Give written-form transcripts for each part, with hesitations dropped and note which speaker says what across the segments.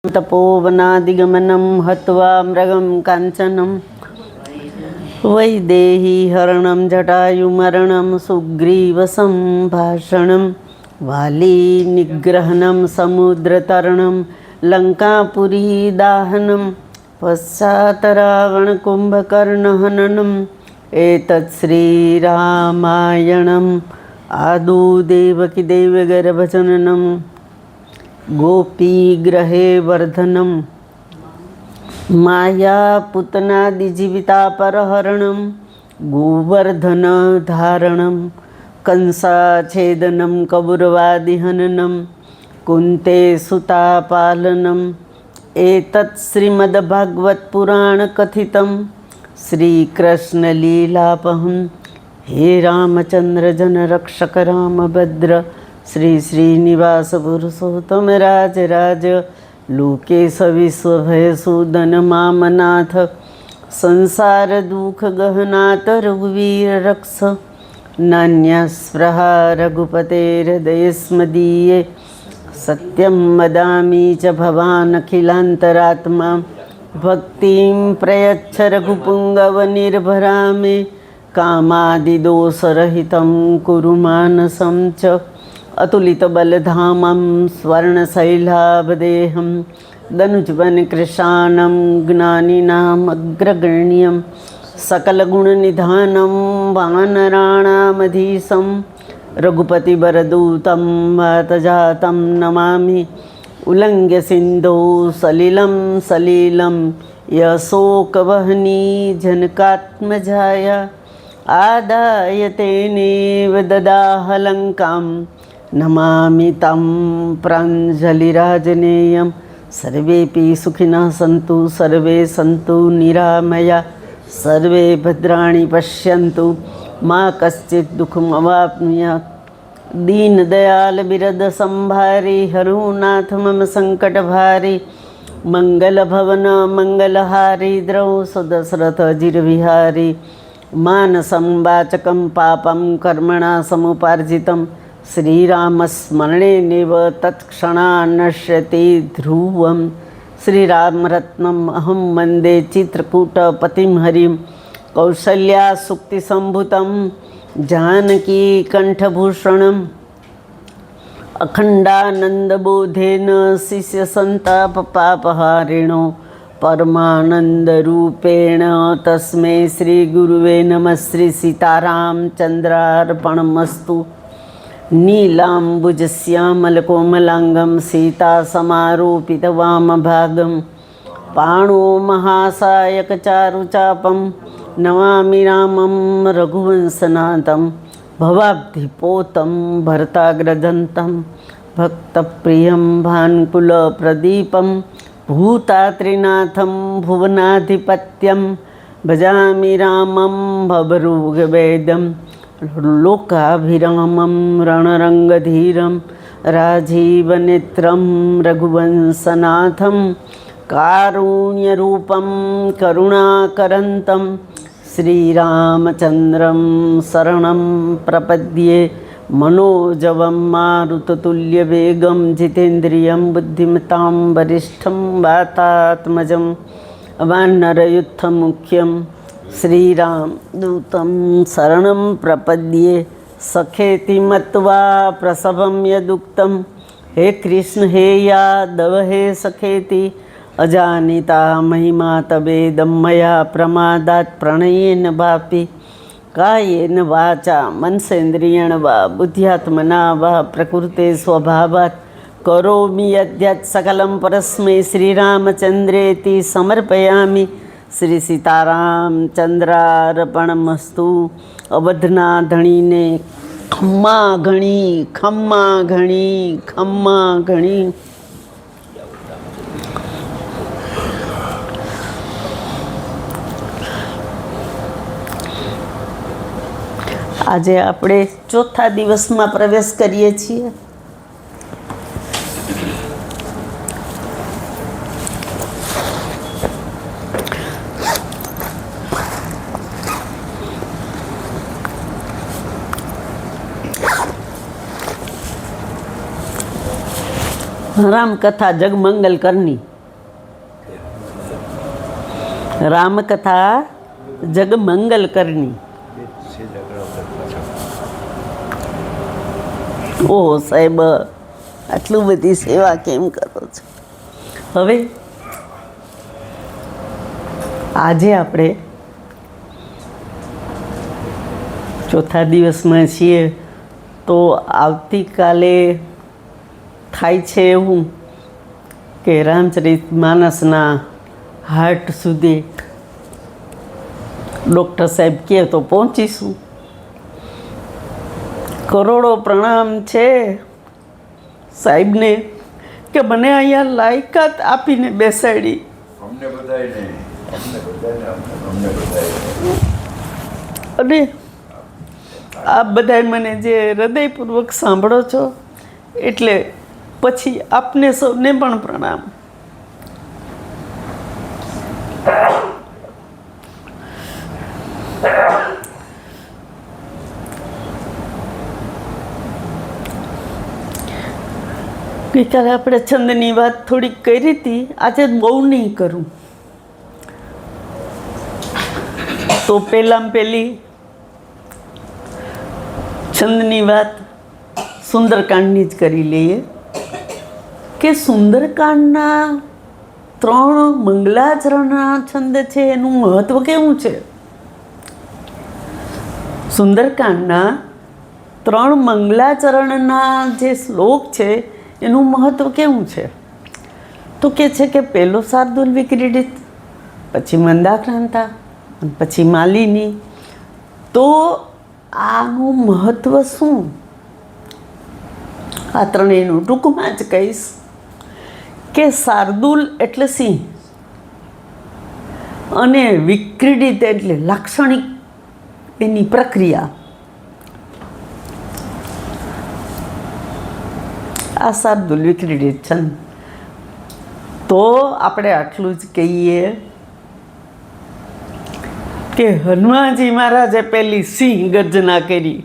Speaker 1: तपोवनादिगमनं हत्वा मृगं काञ्चनं वैदेहीहरणं जटायुमरणं सुग्रीवसम्भाषणं वालीनिग्रहणं समुद्रतरणं लङ्कापुरीदाहनं पश्चात् रावणकुम्भकर्णहननम् एतत् श्रीरामायणम् आदौ देवकी देवगर्भजननं गोपीग्रहे वर्धनं मायापुतनादिजीवितापहरणं गोवर्धनधारणं कंसाच्छेदनं कौरवादिहननं कुन्तेसुतापालनम् एतत् श्रीमद्भागवतपुराणकथितं श्रीकृष्णलीलापहं हे रामचंद्र जन रक्षक रामभद्र श्री श्रीनिवास पुरुषोत्तम राज राज लोकेश विश्वभयसूदन मामनाथ संसार दुख गहनाथ रघुवीर रक्ष नान्यस्पृहा रघुपतेर्हृदयस्मदीये सत्यं वदामि च भवान् अखिलान्तरात्मा भक्तिं प्रयच्छ रघुपुङ्गवनिर्भरा मे कामादिदोषरहितं कुरु मानसं च अतुलितबलधामं स्वर्णशैलाभदेहं दनुजवनकृशानं ज्ञानिनाम् अग्रगण्यं सकलगुणनिधानं वानराणामधीशं रघुपतिवरदूतं वातजातं नमामि उल्लङ्घ्य सिन्धौ सलिलं सलीलं यशोकवहनी जनकात्मजाया आदाय तेनेव ददाह लङ्कां नमामि तं प्राञ्जलिराजनेयं सर्वेऽपि सुखिनः सन्तु सर्वे सन्तु निरामया सर्वे भद्राणि पश्यन्तु मा कश्चित् दुःखम् अवाप्नुयात् दीनदयाल बिरद संभारी हरुनाथ मम संकटभारी मंगलभवन मंगलहारी द्रौ सुदशरथ जिरविहारी मानसं वाचकं पापं कर्मणा समुपार्जितं श्रीरामस्मरणेनैव तत्क्षणात् नश्यति ध्रुवं श्रीरामरत्नम् अहं वन्दे चित्रकूटपतिं हरिं कौसल्यासूक्तिसम्भुतं जानकी कंठभूषणम् अखंडानंदबोधेन शिष्यसन्तापपापहारिणो परमानंदरूपेण तस्मै श्रीगुरुवे नमः श्री सीतारामचन्द्रार्पणमस्तु नीलाम्बुजश्यामलकोमलाङ्गं सीतासमारोपितवामभागं पाणो महासायकचारुचापं नमामि रामं रघुवंशनाथं भवाब्धिपोतं भरताग्रदन्तं भक्तप्रियं भानुकुलप्रदीपं भूतात्रिनाथं भुवनाधिपत्यं भजामि रामं भवरोगवेदं लोकाभिरामं रणरङ्गधीरं राजीवनेत्रं रघुवंशनाथं कारुण्यरूपं करुणाकरन्तं श्रीरामचन्द्रं शरणं प्रपद्ये मनोजवं मारुततुल्यवेगं जितेन्द्रियं बुद्धिमतां वरिष्ठं वातात्मजं वानरयुद्धमुख्यं श्रीरामदूतं शरणं प्रपद्ये सखेति मत्वा प्रसभं यदुक्तं हे कृष्ण हे यादव हे सखेति अजानिता महिमा तवेदं मया प्रमादात् प्रणयेन वापि कायेन वाचा मनसेन्द्रियेण वा बुद्ध्यात्मना वा प्रकृते स्वभावात् करोमि यद्यत् सकलं परस्मै श्रीरामचन्द्रेति समर्पयामि श्री सीतारामचन्द्रार्पणमस्तु। अवधनाधणीने खम्मा घणी खम्मा घणी खम्मा घणी। આજે આપણે ચોથા દિવસમાં પ્રવેશ કરીએ છીએ। राम कथा जगमंगल करनी। રામકથા જગ મંગલ કરની. ઓહો સાહેબ, આટલું બધી સેવા કેમ કરો છો? હવે આજે આપણે ચોથા દિવસમાં છીએ, તો આવતીકાલે થાય છે એવું કે રામચરિત માનસના હાર્ટ સુધી ડૉક્ટર સાહેબ કહે તો પહોંચીશું. કરોડો પ્રણામ છે સાહેબને કે મને અહીંયા લાયકાત આપીને બેસાડી. અને આ બધાય મને જે હૃદયપૂર્વક સાંભળો છો, એટલે પછી આપને સૌને પણ પ્રણામ. ગઈકાલે આપણે છંદની વાત થોડીક કરી હતી, આજે બહુ નહીં કરું. તો પહેલી છંદની વાત સુંદરકાંડની જ કરી લઈએ કે સુંદરકાંડના 3 મંગલાચરણના છંદ છે, એનું મહત્વ કેવું છે? સુંદરકાંડના 3 મંગલાચરણના જે શ્લોક છે એનું મહત્વ કેવું છે? તો કે છે કે પહેલો શાર્દુલ વિક્રીડિત, પછી મંદાક્રાંતા, પછી માલિની. તો આનું મહત્વ શું? આ ત્રણેયનું ટૂંકમાં જ કહીશ કે શાર્દુલ એટલે સિંહ અને વિક્રીડિત એટલે લાક્ષણિક એની પ્રક્રિયા. આ શાર્દુલ વિક્રીડિત છંદ. તો આપણે આટલું જ કહીએ કે હનુમાનજી મહારાજે પહેલી સિંહ ગર્જના કરી,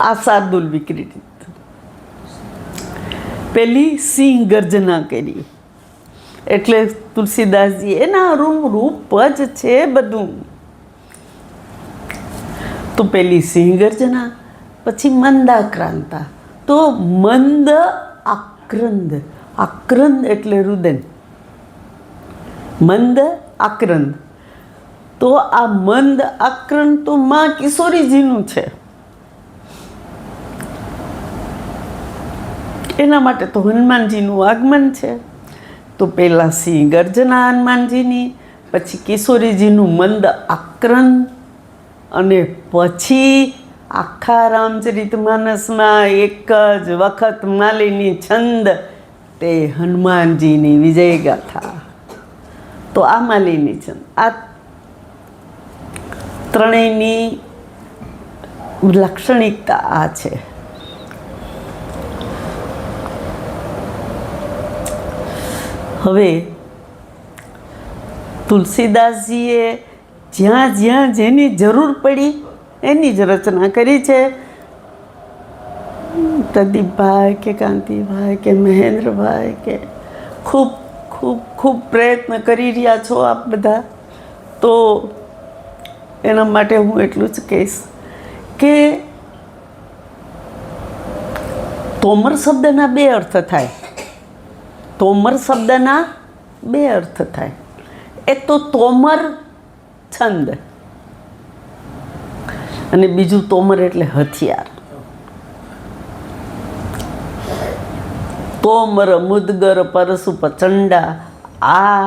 Speaker 1: આ શાર્દુલ વિક્રીડિત. પહેલી સિંહ ગર્જના કરી એટલે તુલસીદાસજી એના રૂપ જ છે બધું. તો પહેલી સિંહ ગર્જના, પછી મંદાક્રાંતા. તો મંદ આક્રંદ, આક્રંદ એટલે રુદન, મંદ આક્રંદ. તો આ મંદ આક્રંદ તો માં કિશોરીજીનું છે. એના માટે તો હનુમાનજીનું આગમન છે. તો પહેલાં સિંહ ગર્જના હનુમાનજીની, પછી કિશોરીજીનું મંદ આક્રંદ, અને પછી આખા રામચરિત માનસમાં એક જ વખત માલિની છંદ, તે હનુમાનજીની વિજય ગાથા. તો આ માલિની છંદ, આ ત્રણેયની લાક્ષણિકતા આ છે. હવે તુલસીદાસજીએ જ્યાં જ્યાં જેની જરૂર પડી એની જ રચના કરી છે. પ્રદીપભાઈ કે કાંતિભાઈ કે મહેન્દ્રભાઈ કે ખૂબ ખૂબ ખૂબ પ્રયત્ન કરી રહ્યા છો આપ બધા. તો એના માટે હું એટલું જ કહીશ કે તોમર શબ્દના 2 અર્થ થાય. તોમર શબ્દના 2 અર્થ થાય. એક તો તોમર છંદ, અને બીજું તોમર એટલે હથિયાર. તોમર મુદગર પરસુ પ્રચંડા, આ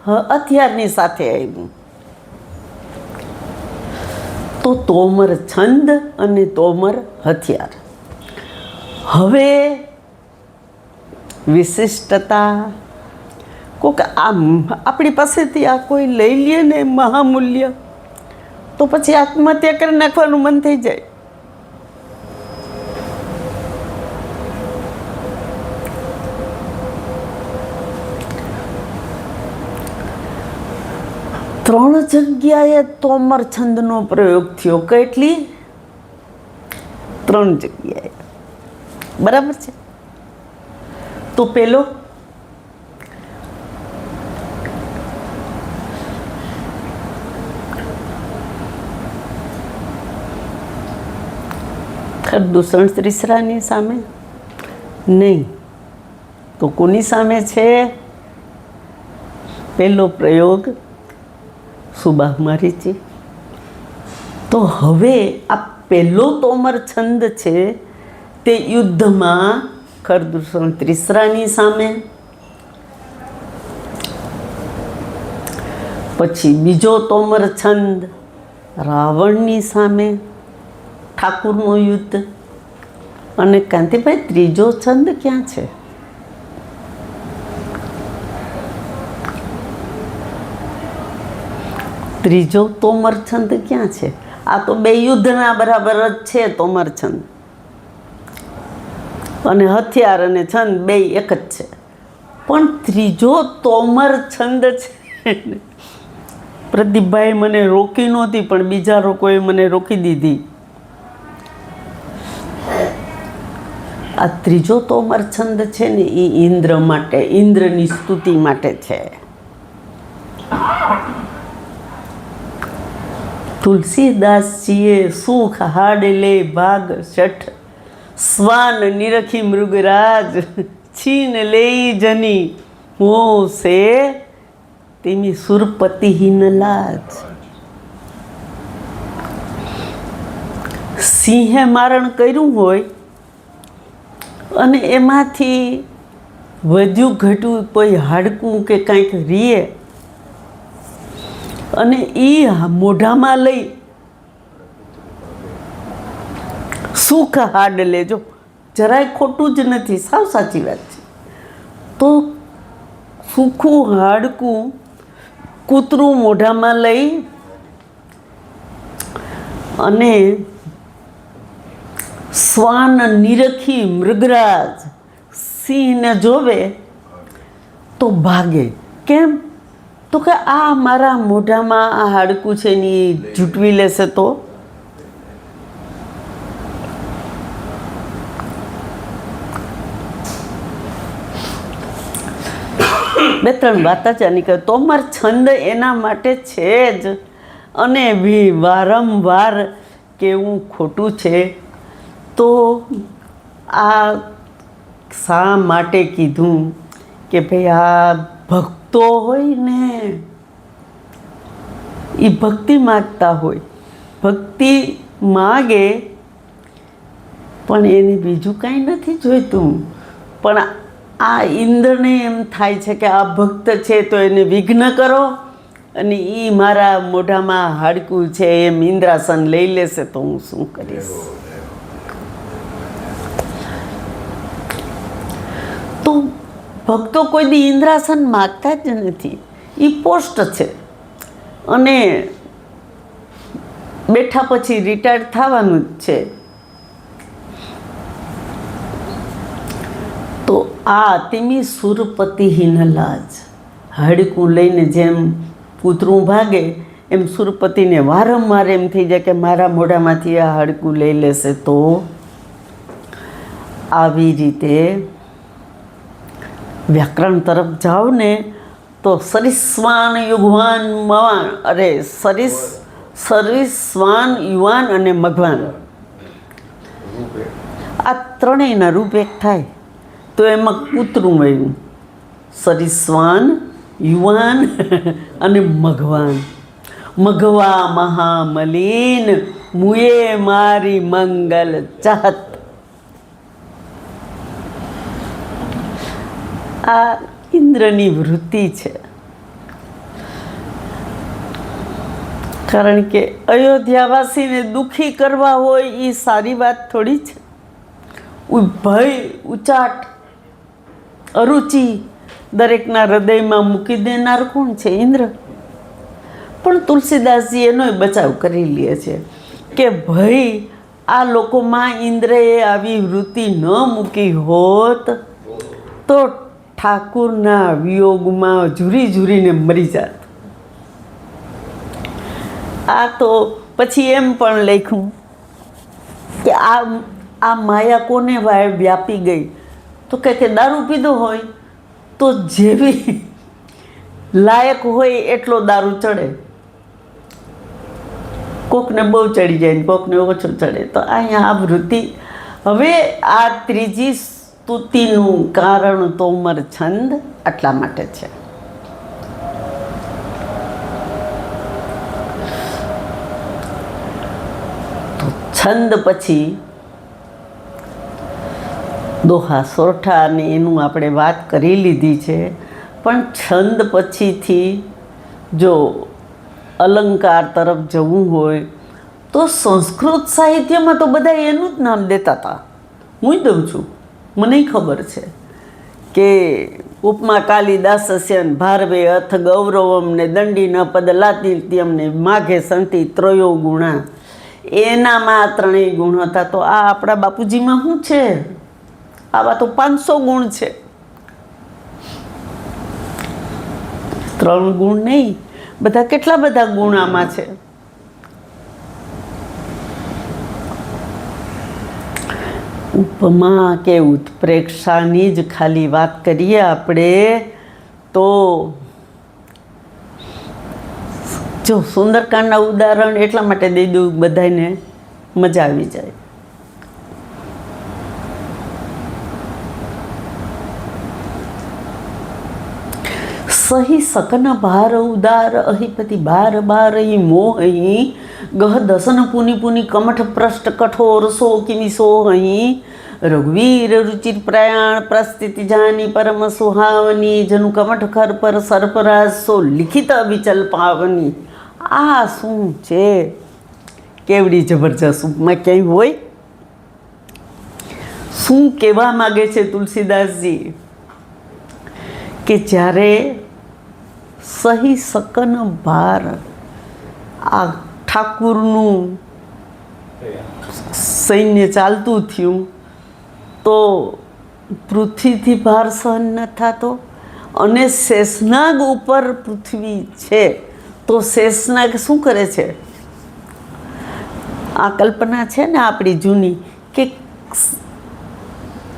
Speaker 1: હથિયારની સાથે આવ્યું. તો તોમર છંદ અને તોમર હથિયાર. હવે વિશિષ્ટતા, કોક આમ આપણી પાસેથી આ કોઈ લઈ લે ને મહામૂલ્ય, તો પછી આત્મહત્યા કરી નાખવાનું મન થઈ જાય. ત્રણ જગ્યાએ તોમર છંદનો પ્રયોગ થયો. કેટલી? 3 જગ્યાએ. બરાબર છે. તો પેલો ખરદૂષણ ત્રીસરાની સામે નહીં, તો કોની સામે છે? પહેલો પ્રયોગ સુબાહ મારીચી. તો હવે આ પહેલો તોમર છંદ છે તે યુદ્ધમાં ખરદૂષણ ત્રીસરાની સામે, પછી બીજો તોમર છંદ રાવણની સામે, ઠાકુરનું યુદ્ધ. અને કાંતિભાઈ ત્રીજો છંદ ક્યાં છે? ત્રીજો તોમર છંદ ક્યાં છે? આ તો બે યુદ્ધના બરાબર જ છે તોમર છંદ, અને હથિયાર અને છંદ બે એક જ છે. પણ ત્રીજો તોમર છંદ છે, પ્રદીપભાઈ મને રોકી નહોતી પણ બીજા લોકોએ મને રોકી દીધી. આ ત્રીજો તોમર છંદ છે ને એ ઇન્દ્ર માટે, ઇન્દ્રની સ્તુતિ માટે છે. તુલસીદાસજીએ સુખ હાડલે ભાગ છઠ, સ્વાન નિરખી મૃગરાજ, છીન લેઈ જની મો સે તેમી સુરપતિહીન લાજ. સિંહે મારણ કર્યું હોય અને એમાંથી વધ્યું ઘટ્યું કોઈ હાડકું કે કાંઈક રીએ અને એ મોઢામાં લઈ સુખ હાડ લેજો, જરાય ખોટું જ નથી, સાવ સાચી વાત છે. તો સૂખું હાડકું કૂતરું મોઢામાં લઈ અને શ્વાન નિરખી મૃગરાજ સિંહને જોવે તો ભાગે. કેમ? તો કે આ મારા મોઢામાં આ હાડકું છે ને એ જૂટવી લેશે તો. બે ત્રણ વાત જ આની કહે. તોમર છંદ એના માટે છે જ, અને વારંવાર કેવું ખોટું છે. તો આ શા માટે કીધું કે ભાઈ આ ભક્તો હોય ને એ ભક્તિ માગતા હોય, ભક્તિ માગે પણ એને બીજું કાંઈ નથી જોઈતું. પણ આ ઇન્દ્રને એમ થાય છે કે આ ભક્ત છે તો એને વિઘ્ન કરો, અને એ મારા મોઢામાં હાડકું છે એમ ઇન્દ્રાસન લઈ લેશે તો હું શું કરીશ. તો ભક્તો કોઈ દી ઇન્દ્રાસન માગતા જ નથી, એ પોસ્ટ છે, અને બેઠા પછી રિટાયર્ડ થવાનું જ છે. તો આ તેમી સુરપતિહીન લાજ, હાડકું લઈને જેમ કૂતરું ભાગે એમ સુરપતિને વારંવાર એમ થઈ જાય કે મારા મોઢામાંથી આ હાડકું લઈ લેશે તો. આવી રીતે વ્યાકરણ તરફ જાઓ ને તો સરિસ્વાન યુવાન મવાન, અરે સરિસ્વાન યુવાન અને મઘવાન, આ ત્રણેયના રૂપ એક થાય તો એમાં કૂતરું આવ્યું. સરિસ્વાન, યુવાન અને મઘવાન. મઘવા મહામલીન મુએ મારી મંગલ ચાહત. આ ઇન્દ્રની વૃત્તિ છે. કારણ કે અયોધ્યાવાસીને દુઃખી કરવા હોય એ સારી વાત થોડી છે. ભય, ઉચાટ, અરુચિ દરેકના હૃદયમાં મૂકી દેનાર કોણ છે? ઇન્દ્ર. પણ તુલસીદાસજી એનોય બચાવ કરી લે છે કે ભાઈ આ લોકોમાં ઇન્દ્રએ આવી વૃત્તિ ન મૂકી હોત તો ઠાકુરના વિયોગમાં ઝૂરી ઝૂરીને મરી જાત. આ તો પછી એમ પણ લખ્યું કે આ માયા કોને વ્યાપી ગઈ, તો કે દારૂ પીધો હોય તો જેવી લાયક હોય એટલો દારૂ ચડે. કોકને બહુ ચડી જાય ને કોકને ઓછું ચડે. તો અહીંયા આ વૃત્તિ. હવે આ ત્રીજી સ્તુતિનું કારણ તોમર છંદ આટલા માટે છે. તો છંદ પછી દોહા સોરઠા અને એનું આપણે વાત કરી લીધી છે. પણ છંદ પછીથી જો અલંકાર તરફ જવું હોય તો સંસ્કૃત સાહિત્યમાં તો બધા એનું જ નામ દેતા હતા. હું દઉં છું, મને ખબર છે કે ઉપમા કાલિદાસસ્ય ભારવે અથ ગૌરવમ ને દંડી ન પદ લાતિત્યમ ને માઘે સંતિ ત્રયો ગુણા, એનામાં 3 ગુણ હતા. તો આ આપણા બાપુજીમાં શું છે? આવા તો 500 ગુણ છે. 3 ગુણ નહીં, બધા કેટલા બધા ગુણ આમાં છે. ઉપમા કે ઉત્પ્રેક્ષાની જ ખાલી વાત કરીએ આપણે તો જો સુંદરકાંડના ઉદાહરણ એટલા માટે દઈ દઉં બધાને મજા આવી જાય. સહી સકન ભાર ઉદાર અહિપતિ બાર બાર મોહ અહીં ગહ દસન પુનિ પુનિ કમઠ પૃષ્ઠ કઠોર સો કિમિ સો અહીં રઘુવીર રુચિર પ્રયાણ પ્રસ્થિતિ જાની પરમ સુહાવની જનુ કમઠ ખર પર સરપરાજ સો લિખિત વિચલ પાવની. આ શું છે? કેવડી જબરજસ્ત ઉપમા ક્યાંય હોય? શું કહેવા માગે છે તુલસીદાસજી કે જ્યારે સહી સકન ભાર આ ઠાકુરનું સૈન્ય ચાલતું થયું તો પૃથ્વીથી ભાર સહન ન થતો અને શેષનાગ ઉપર પૃથ્વી છે તો શેષનાગ શું કરે છે? આ કલ્પના છે ને આપણી જૂની કે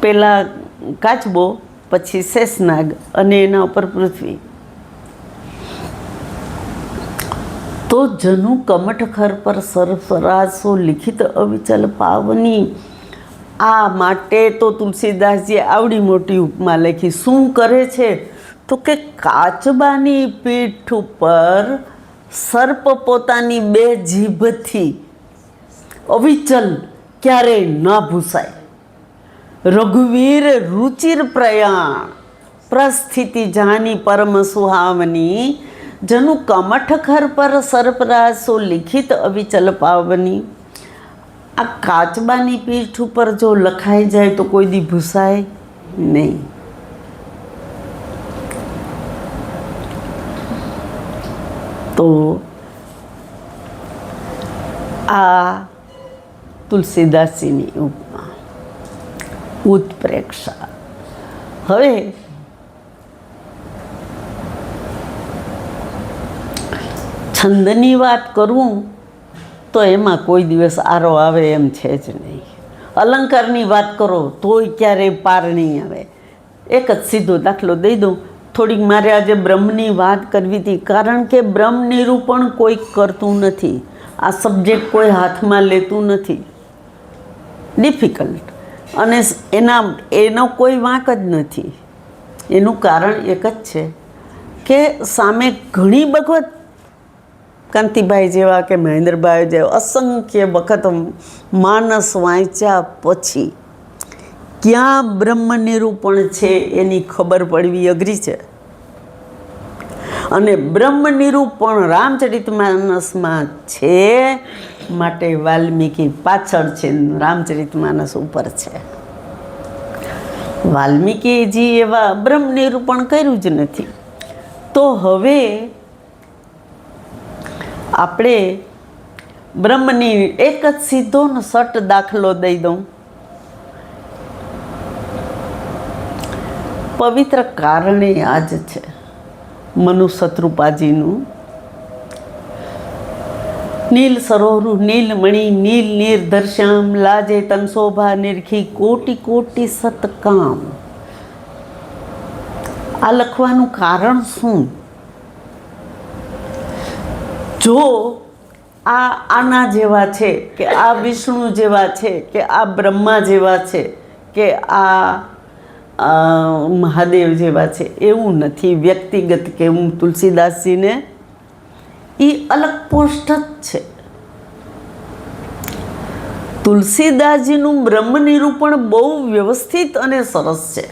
Speaker 1: પહેલાં કાચબો પછી શેષનાગ અને એના ઉપર પૃથ્વી. તો જનુ કમઠ ખર પર સરફરાસો લિખિત અવિચલ પાવની. આ માટે તો તુલસીદાસજીએ આવડી મોટી ઉપમા લખી. શું કરે છે? તો કે કાચબાની પીઠ ઉપર સર્પ પોતાની 2 જીભથી અવિચલ ક્યારેય ના ભૂસાય. રઘુવીર રુચિર પ્રયાણ પ્રસ્થિતિ જાની પરમ સુહાવની જનુ કમઠ ખર પર સરપરાસો લિખિત અવિચલ પાવની. આ કાચબાની પીઠ ઉપર જો લખાઈ જાય તો કોઈ દી ભૂસાય નહીં. તો આ તુલસીદાસજીની ઉપમા ઉત્પ્રેક્ષા. હવે છંદની વાત કરું તો એમાં કોઈ દિવસ આરો આવે એમ છે જ નહીં. અલંકારની વાત કરો તોય ક્યારેય પાર નહીં આવે. એક જ સીધો દાખલો દઈ દઉં. થોડીક મારે આજે બ્રહ્મની વાત કરવી હતી, કારણ કે બ્રહ્મ નિરૂપણ કોઈ કરતું નથી. આ સબ્જેક્ટ કોઈ હાથમાં લેતું નથી. ડિફિકલ્ટ. અને એનો કોઈ વાંક જ નથી. એનું કારણ એક જ છે કે સામે ઘણી વખત કાંતિભાઈ જેવા કે મહેન્દ્રભાઈ જેવા અસંખ્ય વખત માનસ વાંચ્યા પછી ક્યાં બ્રહ્મ નિરૂપણ છે એની ખબર પડવી અઘરી છે. અને બ્રહ્મ નિરૂપણ રામચરિતમાનસમાં છે માટે વાલ્મીકી પાછળ છે, રામચરિતમાનસ ઉપર છે. વાલ્મીકીજી એવા બ્રહ્મ નિરૂપણ કર્યું જ નથી. તો હવે આપણે બ્રહ્મની એક જ સીધો ને સટ દાખલો દઈ દઉં. પવિત્ર કારણે આ જ છે મનુ શત્રુપાજીનું. નીલ સરોરુ નીલમણિ નીલ નિર્દર્શ્યામ લાજે તન શોભા નિરખી કોટી કોટી સતકામ. આ લખવાનું કારણ શું? જો આના જેવા છે, કે આ વિષ્ણુ જેવા છે, કે આ બ્રહ્મા જેવા છે, કે આ મહાદેવ જેવા છે, એવું નથી. વ્યક્તિગત કે હું તુલસીદાસજીને એ અલગ પોસ્ટ જ છે. તુલસીદાસજીનું બ્રહ્મ નિરૂપણ બહુ વ્યવસ્થિત અને સરસ છે.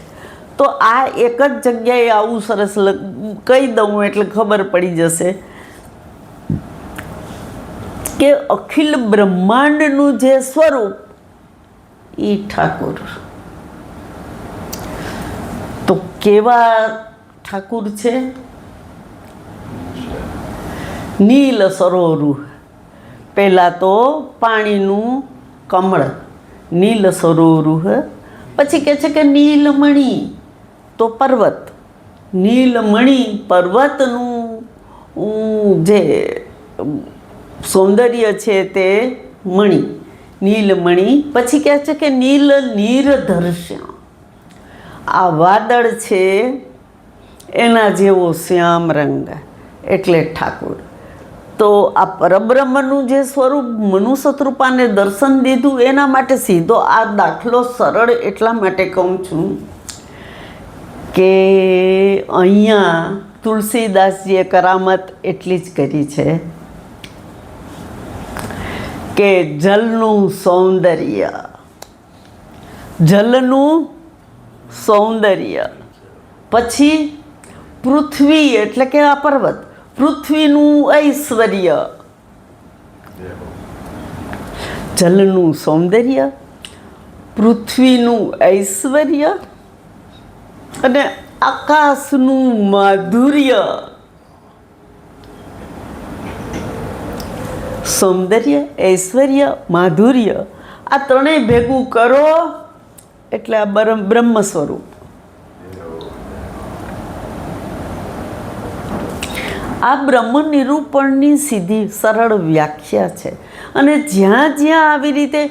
Speaker 1: તો આ એક જ જગ્યાએ આવું સરસ કહી દઉં એટલે ખબર પડી જશે કે અખિલ બ્રહ્માંડનું જે સ્વરૂપ એ ઠાકુર. તો કેવા ઠાકુર છે? નીલ સરોવર. પહેલાં તો પાણીનું કમળ, નીલ સરોવર. પછી કહે છે કે નીલમણી, તો પર્વત. નીલમણી પર્વતનું જે સૌંદર્ય છે તે મણી, નીલમણી. પછી કહે છે કે નીલ નીરધર્ષ્ય, આ વાદળ છે એના જેવો શ્યામ રંગ, એટલે ઠાકુર. તો આ પરબ્રહ્મનું જે સ્વરૂપ મનુષ્ય કૃપાને દર્શન દીધું, એના માટે સીધો આ દાખલો સરળ એટલા માટે કહું છું કે અહીંયા તુલસીદાસજીએ કરામત એટલી જ કરી છે કે જલનું સૌંદર્ય, જલનું સૌંદર્ય. પછી પૃથ્વી એટલે કે આ પર્વત, પૃથ્વીનું ઐશ્વર્ય. જલનું સૌંદર્ય, પૃથ્વીનું ઐશ્વર્ય અને આકાશનું માધુર્ય. સૌંદર્ય, ઐશ્વર્ય, માધુર્ય, આ ત્રણેય ભેગું કરો એટલે આ બ્રહ્મ સ્વરૂપ. આ બ્રહ્મ નિરૂપણની સીધી સરળ વ્યાખ્યા છે. અને જ્યાં જ્યાં આવી રીતે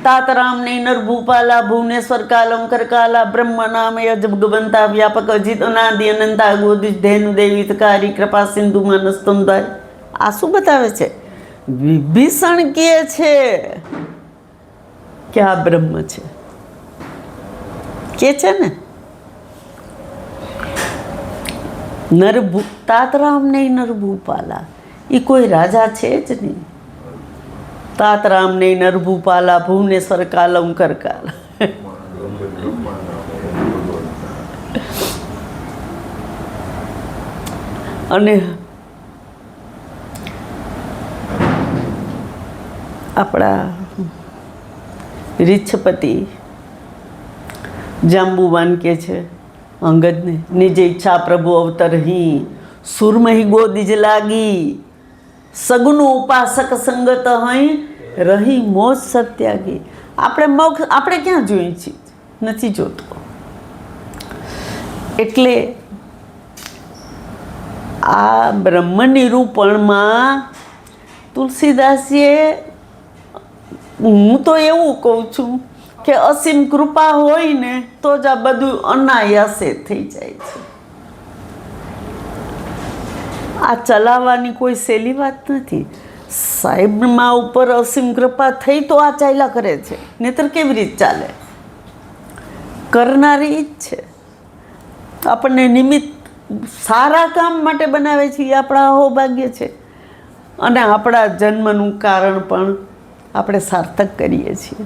Speaker 1: તાતરામ નૈનર ભૂપાલા ભુવનેશ્વર કાલમ કરકાલા બ્રહ્મ નામય ભગવંતા વ્યાપક અજિત અનાદિ અનંતા ગોદિશ ધેનુ દેવિતકારી કૃપા સિંધુ માનસ્તંધાર, આ શું બતાવે છે? વિભીષણ કહે છે કે આ બ્રહ્મ છે, કે છે ને. તાતરામ નહીં નરભૂપાલા, એ કોઈ રાજા છે જ નહીં. તાતરામ નહીં નરભૂપાલા ભુવનેશ્વર કાલમ કરકાલા. અને આપણા રીછપતિ જાંબુવાન કે છે અંગદને, નિજ ઈચ્છા પ્રભુ અવતરહી સુરમહી ગોદીજ લાગી સગુન ઉપાસક સંગત હઈ રહી મોજ સત્યાગી. આપણે મોક્ષ આપણે ક્યાં જોઈએ છીએ? નથી જોતો. એટલે આ બ્રહ્મ નિરૂપણમાં તુલસીદાસજીએ, હું તો એવું કહું છું કે અસીમ કૃપા હોય ને તો જ આ બધું અનાયાસે થઈ જાય છે. આ ચલાવવાની કોઈ સહેલી વાત નથી. સાહેબમાં ઉપર અસીમ કૃપા થઈ તો આ ચાલ્યા કરે છે, નહીંતર કેવી રીતે ચાલે? કરનારી જ છે. આપણને નિમિત્ત સારા કામ માટે બનાવે છે, એ આપણા અહોભાગ્ય છે. અને આપણા જન્મનું કારણ પણ આપણે સાર્થક કરીએ છીએ.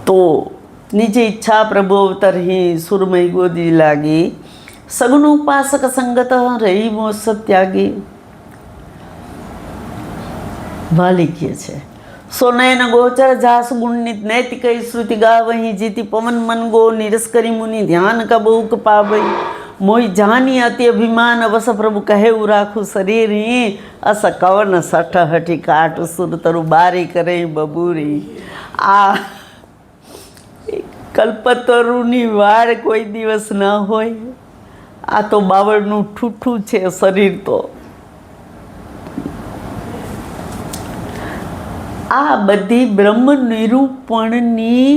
Speaker 1: તો નિજ ઈચ્છા પ્રભુ અવતરહી સુરમય ગોદી લાગી સગુન ઉપાસક સંગત રહી મોજ સત્યાગી. વાલિક્ય છે સોનયન ગોચર જાસ ગુણિત નૈતિક શ્રુતિ ગાવહી જીતિ પવન મન ગો નિરસ કરી મુનિ ધ્યાન કબૂક પાવઈ મોઈ જાની અતિ અભિમાન વસ પ્રભુ કહેવું રાખું શરીર અસ કવન સઠ હઠી કાટ સુર તરુ બારી કરે બબૂરી. આ કલ્પતરુની વાળ કોઈ દિવસ ન હોય. આ તો બાવળનું ઠૂઠું છે શરીર. તો આ બધી બ્રહ્મ નિરૂપણની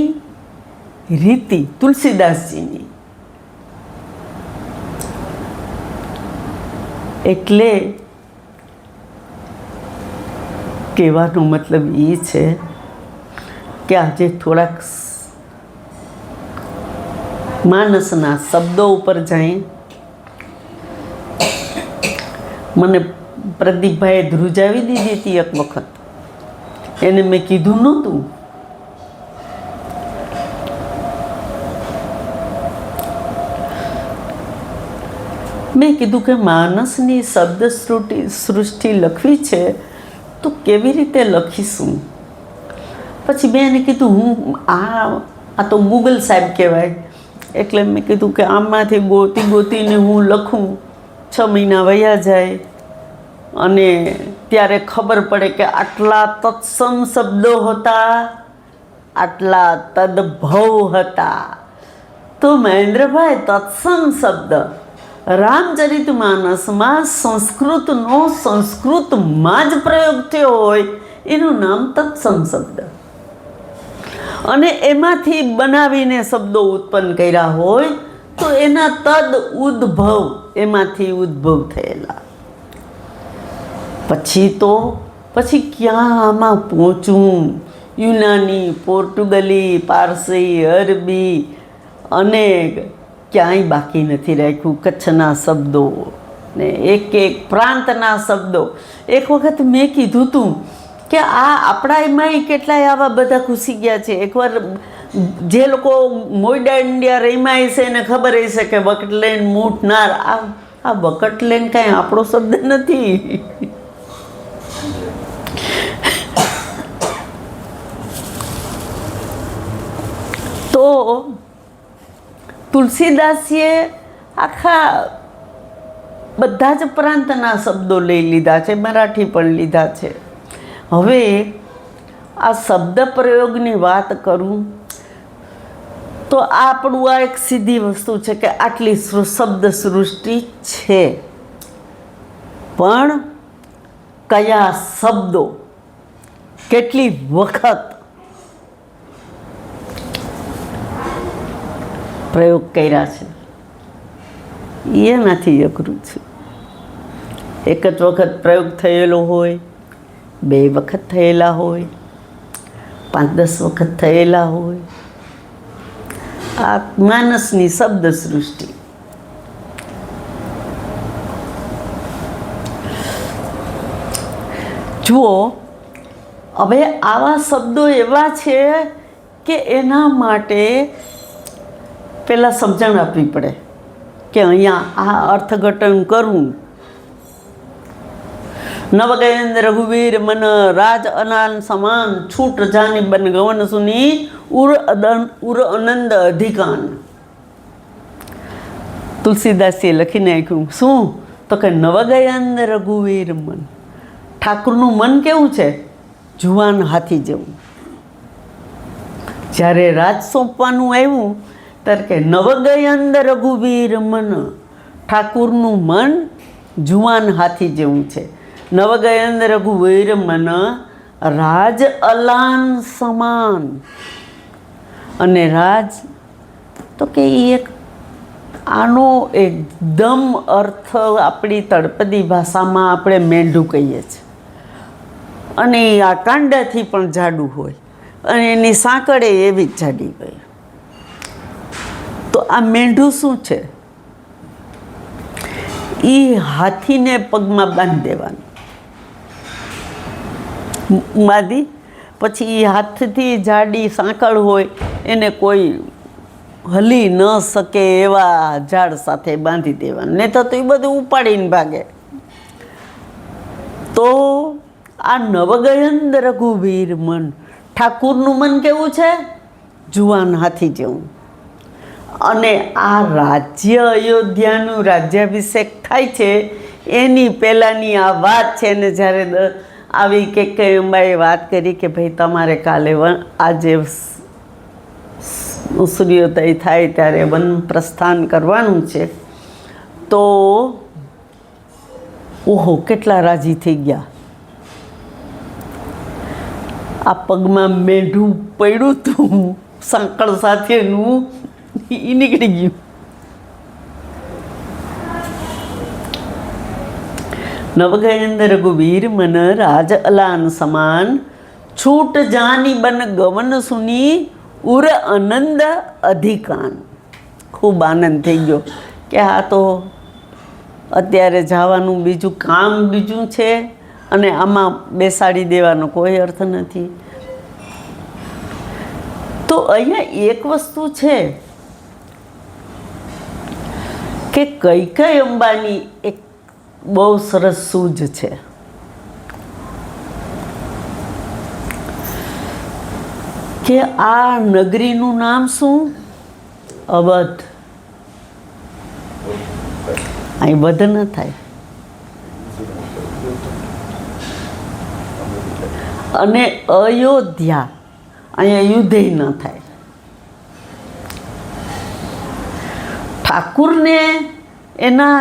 Speaker 1: રીતિ તુલસીદાસજીની. એટલે કહેવાનો મતલબ એ છે કે આજે થોડાક માનસના શબ્દો ઉપર જાય. મને પ્રદીપભાઈએ ધ્રુજાવી દીધી હતી એક વખત. એને મેં કીધું નહોતું. મેં કીધું કે માનસની શબ્દ સૃષ્ટિ લખવી છે તો કેવી રીતે લખીશું. પછી મેં એને કીધું હું આ તો ગૂગલ સાહેબ કહેવાય, એટલે મેં કીધું કે આમાંથી ગોતીને હું લખું, 6 મહિના વયા જાય અને ત્યારે ખબર પડે કે આટલા તત્સમ શબ્દો હતા, આટલા તદભવ હતા. તો મહેન્દ્રભાઈ, તત્સમ શબ્દ રામચરિતમાનસમાં સંસ્કૃતમાં જ પ્રયોગ થયો હોય એનું નામ તત્સમ શબ્દ, અને એમાંથી બનાવીને શબ્દો ઉત્પન્ન કર્યા હોય તો એના તદ ઉદ્ભવ, એમાંથી ઉદ્ભવ થયેલા. પછી ક્યાં આમાં પહોંચવું? યુનાની, પોર્ટુગલી, પારસી, અરબી અને ક્યાંય બાકી નથી રાખ્યું. કચ્છના શબ્દો ને એક પ્રાંતના શબ્દો. એક વખત મેં કીધું હતું કે આપણા એમાંય કેટલાય આવા બધા ઘૂસી ગયા છે. એકવાર જે લોકો મોયડા ઇન્ડિયા રહીમાં હશે એને ખબર હશે કે વકટલેન, મૂઠનાર. આ વકટલેન કાંઈ આપણો શબ્દ નથી. તો તુલસીદાસીએ આખા બધા જ પ્રાંતના શબ્દો લઈ લીધા છે, મરાઠી પણ લીધા છે. હવે આ શબ્દ પ્રયોગની વાત કરું તો આપણું આ એક સીધી વસ્તુ છે કે આટલી શબ્દ સૃષ્ટિ છે, પણ કયા શબ્દો કેટલી વખત પ્રયોગ કર્યા છે એનાથી અઘરું છે. એક જ વખત પ્રયોગ થયેલો હોય, 2 વખત થયેલા હોય, 5-10 વખત થયેલા હોય. આ માનસની શબ્દ સૃષ્ટિ. જુઓ, હવે આવા શબ્દો એવા છે કે એના માટે પહેલાં સમજણ આપવી પડે કે અહીંયા આ અર્થઘટન કરવું. નવગયન રઘુવીર મન રાજ અનાન સમાન છૂટ જાની બન ગવન સુની ઉર અનંદ અધિકાન. તુલસીદાસીએ લખી નાખ્યું. શું? તો કે નવગયન રઘુવીર મન. ઠાકુરનું મન કેવું છે? જુવાન હાથી જેવું. જ્યારે રાજ સોંપવાનું આવ્યું ત્યારે કે નવગયન રઘુવીર મન. ઠાકુરનું મન જુવાન હાથી જેવું છે. નવગયન રઘુવીર મન રાજ અલાન સમાન. અને રાજ તો કે એક આનો એકદમ અર્થ આપણી તળપદી ભાષામાં આપણે મેંઢું કહીએ છીએ, અને આ કાંડાથી પણ જાડું હોય અને એની સાંકળે એવી જ જાડી હોય. તો આ મેંઢું શું છે? એ હાથીને પગમાં બાંધી દેવાનું. પછી એ હાથથી જાડી સાંકળ હોય એને કોઈ હલી ન શકે એવા ઝાડ સાથે બાંધી દેવાનું, નહીં તો એ બધું ઉપાડીને ભાગે. તો આ નવગયન રઘુવીર મન, ઠાકુરનું મન કેવું છે? જુવાન હાથી જેવું. અને આ રાજ્ય અયોધ્યાનું રાજ્યાભિષેક થાય છે એની પહેલાંની આ વાત છે. ને જ્યારે આવી કે અંબાએ વાત કરી કે ભાઈ તમારે કાલે આજે સૂર્યોદય થાય ત્યારે વન પ્રસ્થાન કરવાનું છે, તો ઓહો કેટલા રાજી થઈ ગયા. આ પગમાં મેઢું પડ્યું હતું સાંકળ સાથેનું, એ નીકળી ગયું. નવગયંદ રઘુવીર મન રાજ અલાન સમાન, છૂટ જાની બન ગવન સુની ઉર આનંદ અધિકાન. ખૂબ આનંદ થઈ ગયો કે આ તો અત્યારે જવાનું બીજું કામ બીજું છે અને આમાં બેસાડી દેવાનો કોઈ અર્થ નથી. તો અહીંયા એક વસ્તુ છે કે કૈકેયી અંબાની એક બહુ સરસ સૂઝ છે. કે આ નગરીનું નામ શું? અવધ. અહીં વધ ન થાય અને અયોધ્યા, અહીંયા યુદ્ધ ન થાય. ઠાકુરને એના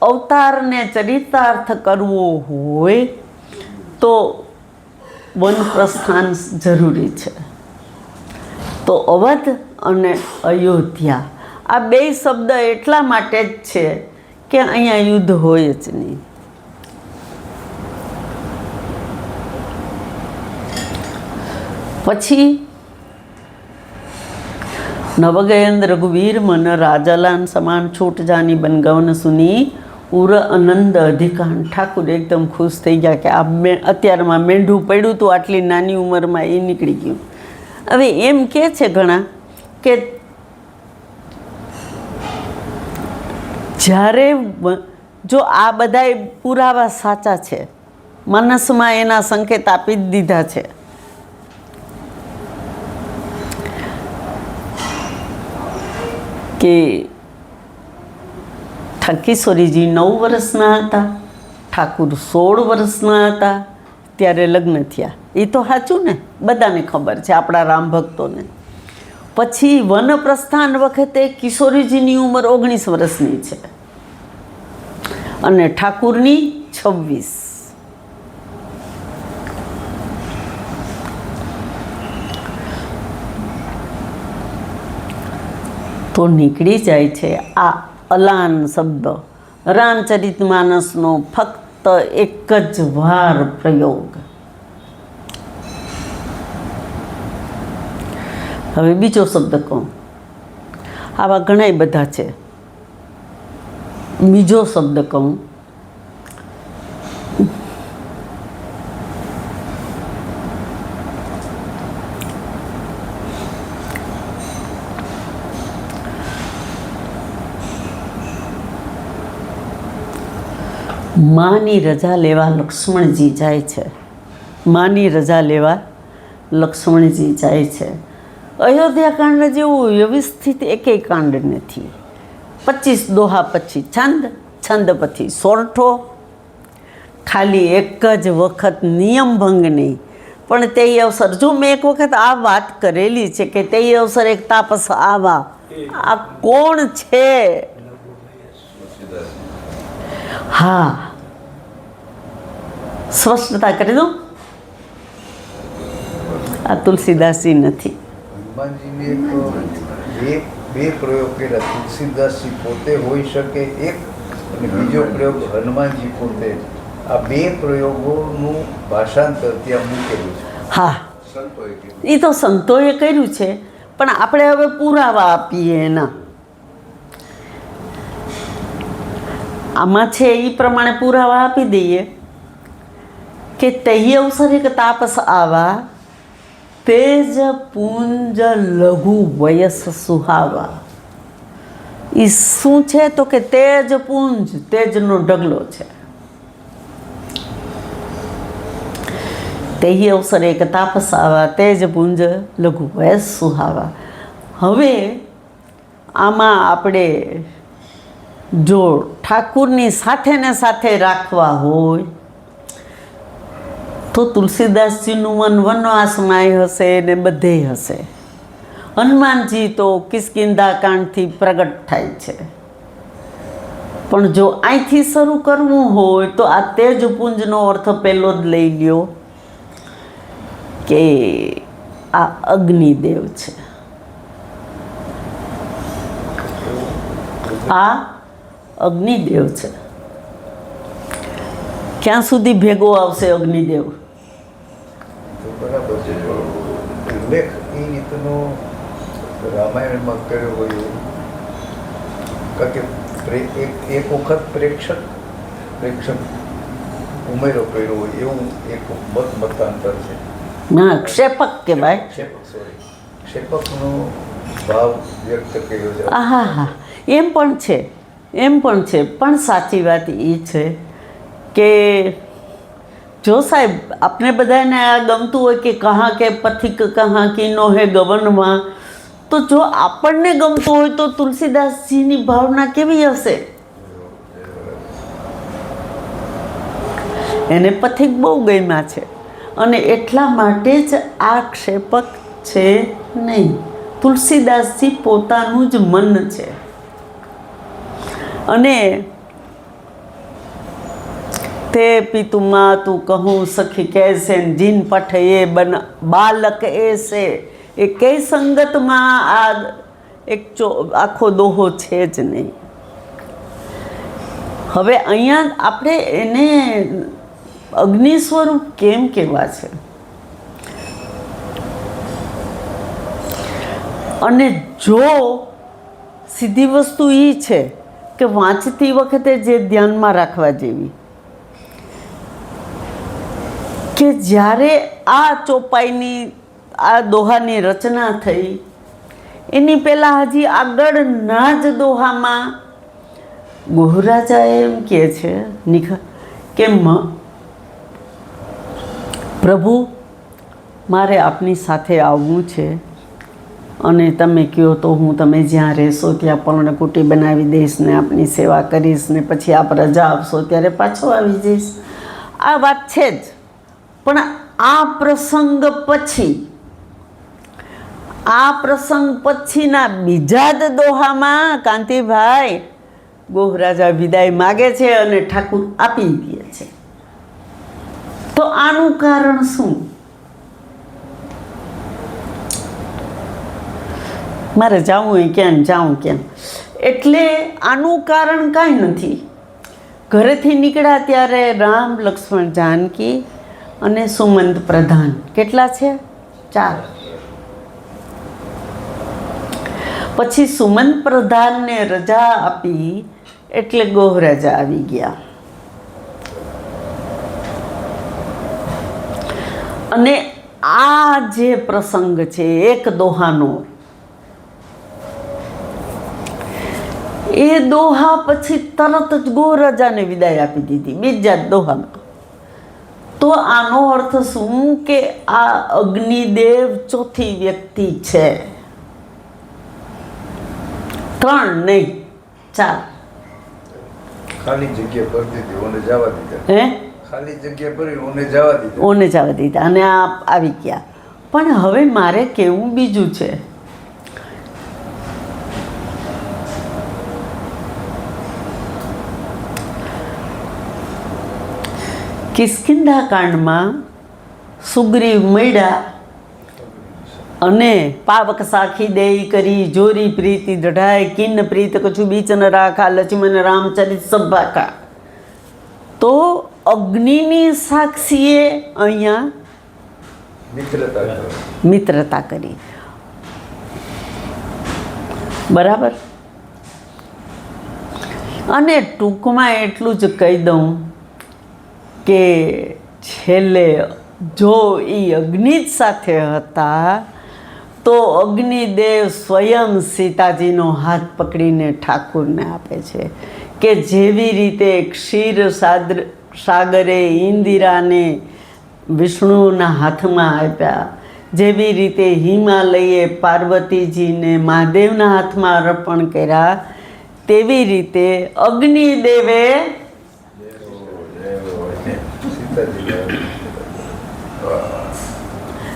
Speaker 1: અવતારને ચરિતાર્થ કરવો હોય તો વન પ્રસ્થાન જરૂરી છે. તો અવધ અને અયોધ્યા આ બે શબ્દ એટલા માટે જ છે કે અહીંયા યુદ્ધ હોય જ નહીં. પછી નવગયંદ રઘુવીર મન રાજાલાન સમાન, છૂટ જાની બન ગવન સુની ઉર આનંદ અધિકાન. ઠાકુર એકદમ ખુશ થઈ ગયા કે આ અત્યારમાં મેંઢું પડ્યું હતું આટલી નાની ઉંમરમાં એ નીકળી ગયું. હવે એમ કે છે ઘણા કે જ્યારે જો આ બધાય પુરાવા સાચા છે, માનસમાં એના સંકેત આપી જ દીધા છે, કે કિશોરીજી 9 વર્ષના હતા, ઠાકુર 16 વર્ષના હતા ત્યારે લગ્ન થયા. એ તો સાચું ને, બધાને ખબર છે, આપણા રામ ભક્તોને. પછી વન પ્રસ્થાન વખતે કિશોરીજીની ઉંમર 19 વર્ષની છે અને ઠાકુરની 26. તો નીકળી જાય છે આ અલાન શબ્દ રામચરિતમાનસનો ફક્ત એક જ વાર પ્રયોગ. હવે બીજો શબ્દ કહું, આવા ઘણાય બધા છે. બીજો શબ્દ કહું, માની રજા લેવા લક્ષ્મણજી જાય છે. માની રજા લેવા લક્ષ્મણજી જાય છે. અયોધ્યા કાંડ જેવું વ્યવસ્થિત એકેય કાંડ નથી. 25 દોહા પછી છંદ પછી સોરઠો, ખાલી એક જ વખત નિયમ ભંગ નહીં. પણ તે અવસર, જો મેં એક વખત આ વાત કરેલી છે કે તે અવસર એક તાપસ આવા. આ કોણ છે? હા, સ્પષ્ટતા કરી દો, આ તુલસીદાસજી નથી.
Speaker 2: બે પ્રયોગ કર્યા. તુલસીદાસજી પોતે હોઈ શકે એક, અને બીજો પ્રયોગ હનુમાનજી પોતે. આ બે પ્રયોગોનું ભાષાંતર ત્યાં મૂકેલું છે.
Speaker 1: હા, એ તો સંતોએ કર્યું છે, પણ આપણે હવે પુરાવા આપીએ એના. આમાં છે એ પ્રમાણે પુરાવા આપી દઈએ કે તહી અવસર એક તાપસ આવા, તેજ પુંજ લઘુ વયસ સુહાવા. એ શું છે તો કે તેજ પુંજ, તેજનો ઢગલો છે. તેહી અવસર એક તાપસ આવા, તેજ પુંજ લઘુ વયસ સુહાવા. હવે આમાં આપણે જો ઠાકુરની સાથે ને સાથે રાખવા હોય તો તુલસીદાસજીનું મન વનવાસમાંય હશે ને બધે હશે. હનુમાનજી તો કિષ્કિંધા કાંડથી પ્રગટ થાય છે. પણ જો અહીંથી શરૂ કરવું હોય તો આ તેજપુંજનો અર્થ પહેલો જ લઈ લ્યો કે આ અગ્નિદેવ છે. આ અગ્નિદેવ છે ક્યાં સુધી ભેગો આવશે અગ્નિદેવ?
Speaker 2: તો બરાબર છે. ઉલ્લેખ એ રીતનો રામાયણમાં કર્યો હોય કારણ કે એક વખત પ્રેક્ષક ઉમેરો કર્યો હોય એવું એક મતાંતર છે.
Speaker 1: ના, ક્ષેપક કહેવાય.
Speaker 2: ક્ષેપકનો ભાવ વ્યક્ત કર્યો છે.
Speaker 1: હા હા, એમ પણ છે, પણ સાચી વાત એ છે કે જો સાહેબ આપણે બધાને આ ગમતું હોય કે કહા કે પથિક કહા કી નો હે ગવનમાં, તો જો આપણને ગમતું હોય તો તુલસીદાસજીની ભાવના કેવી હશે? એને પથિક બહુ ગમ્યા છે અને એટલા માટે જ આ ક્ષેપક છે નહીં. તુલસીદાસજી પોતાનું જ મન છે. અને તે પિતુમાં તું કહું સખી કૈસે જીન પઠ એ બન બાલક એસે, એ કઈ સંગતમાં આ આખો દોહો છે જ નહીં. હવે અહીંયા આપણે એને અગ્નિ સ્વરૂપ કેમ કહેવા છે? અને જો સીધી વસ્તુ એ છે કે વાંચતી વખતે જે ધ્યાનમાં રાખવા જેવી કે જ્યારે આ ચોપાઈની આ દોહાની રચના થઈ એની પહેલાં હજી આગળના જ દોહામાં ગોહરાજા એમ કહે છે કે પ્રભુ મારે આપની સાથે આવવું છે અને તમે કહો તો હું તમે જ્યાં રહેશો ત્યાં પર્ણકુટી બનાવી દઈશ ને આપની સેવા કરીશ ને પછી આપ રજા આપશો ત્યારે પાછો આવી જઈશ. આ વાત છે જ, પણ આ પ્રસંગ પછીના બીજા જ દોહામાં કાંતિભાઈ ગોહરાજા વિદાય માગે છે અને ઠાકુર આપી દે છે. તો આનું કારણ શું? મારે જાવું હોય ક્યાં જાઉં કેમ? એટલે આનું કારણ કાંઈ નથી. ઘરેથી નીકળ્યા ત્યારે રામ, લક્ષ્મણ, જાનકી અને સુમંત પ્રધાન કેટલા છે? 4. પછી સુમંત પ્રધાનને રજા આપી એટલે ગોહરાજા આવી ગયા. અને આ જે પ્રસંગ છે એક દોહાનો, એ દોહા પછી તરત જ ગોહરાજાને વિદાય આપી દીધી બીજા જ દોહામાં. તો આનો અર્થ શું કે આ અગ્નિદેવ ચોથી વ્યક્તિ છે. 3 નહીં 4.
Speaker 2: ખાલી જગ્યા ભરી દીધી, ઓને જવા દીધા.
Speaker 1: હે,
Speaker 2: ખાલી જગ્યા ભરી ઓને જવા દીધા.
Speaker 1: ઓને જવા દીધા અને આ આવી ગયા. પણ હવે મારે કહેવું બીજું છે. કિષ્કિંધા કાંડમાં સુગ્રીવ મળ્યા અને પાવક સાખી દેઈ કરી જોરી પ્રીતિ દઢાય કિન્ન પ્રીત કછુ બીચન રાખા લક્ષ્મણ રામચરિત સભાખા. તો અગ્નિની સાક્ષીએ અહીંયા મિત્રતા કરી. બરાબર. અને ટૂંકમાં એટલું જ કહી દઉં કે છેલ્લે જો એ અગ્નિ જ સાથે હતા તો અગ્નિદેવ સ્વયં સીતાજીનો હાથ પકડીને ઠાકુરને આપે છે કે જેવી રીતે ક્ષીર સાગરે ઇન્દિરાને વિષ્ણુના હાથમાં આપ્યા, જેવી રીતે હિમાલયે પાર્વતીજીને મહાદેવના હાથમાં અર્પણ કર્યા, તેવી રીતે અગ્નિદેવે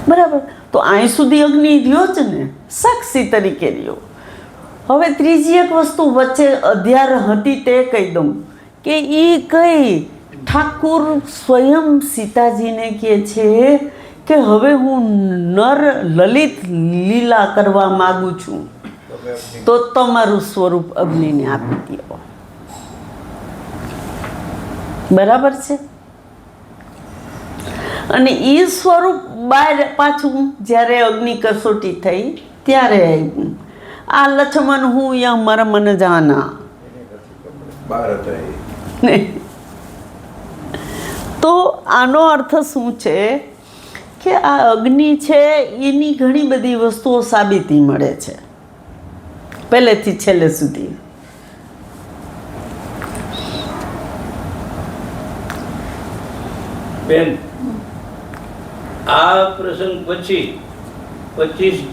Speaker 1: બરાબર. તો અહીં સુધી અગ્નિ રહ્યો જ ને, સાક્ષી તરીકે રહ્યો. હવે ત્રીજી એક વસ્તુ વચ્ચે અધ્યાર હતી તે કહી દઉં કે એ કઈ ઠાકુર સ્વયં સીતાજીને કહે છે કે હવે હું નર લલિત લીલા કરવા માગું છું તો તમારું સ્વરૂપ અગ્નિને આપી દો. બરાબર છે. અને એ સ્વરૂપ બહાર પાછું જ્યારે અગ્નિ કસોટી થઈ ત્યારે આવ્યું. આ લક્ષ્મણ હું યા મર મન જાના.
Speaker 2: બહાર હતા એ.
Speaker 1: તો આનો અર્થ શું છે કે આ અગ્નિ છે એની ઘણી બધી વસ્તુઓ સાબિતી મળે છે પહેલેથી છેલ્લે સુધી.
Speaker 3: બેન, આ પ્રસંગ પછી 25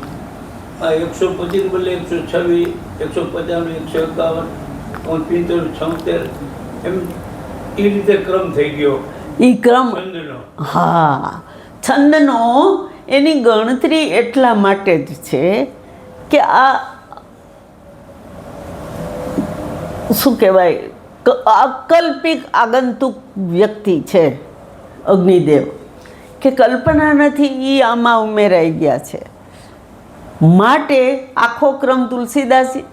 Speaker 3: 125 બદલે 126 155 151 75 76 એમ એ રીતે ક્રમ થઈ ગયો
Speaker 1: એ ક્રમ,
Speaker 3: છંદનો.
Speaker 1: હા, છંદનો એની ગણતરી એટલા માટે જ છે કે આ શું કહેવાય, અકલ્પિક આગંતુક વ્યક્તિ છે અગ્નિદેવ, કે કલ્પના નથી એ આમાં ઉમેરાઈ ગયા છે. માટે આખો ક્રમ તુલસીદાસી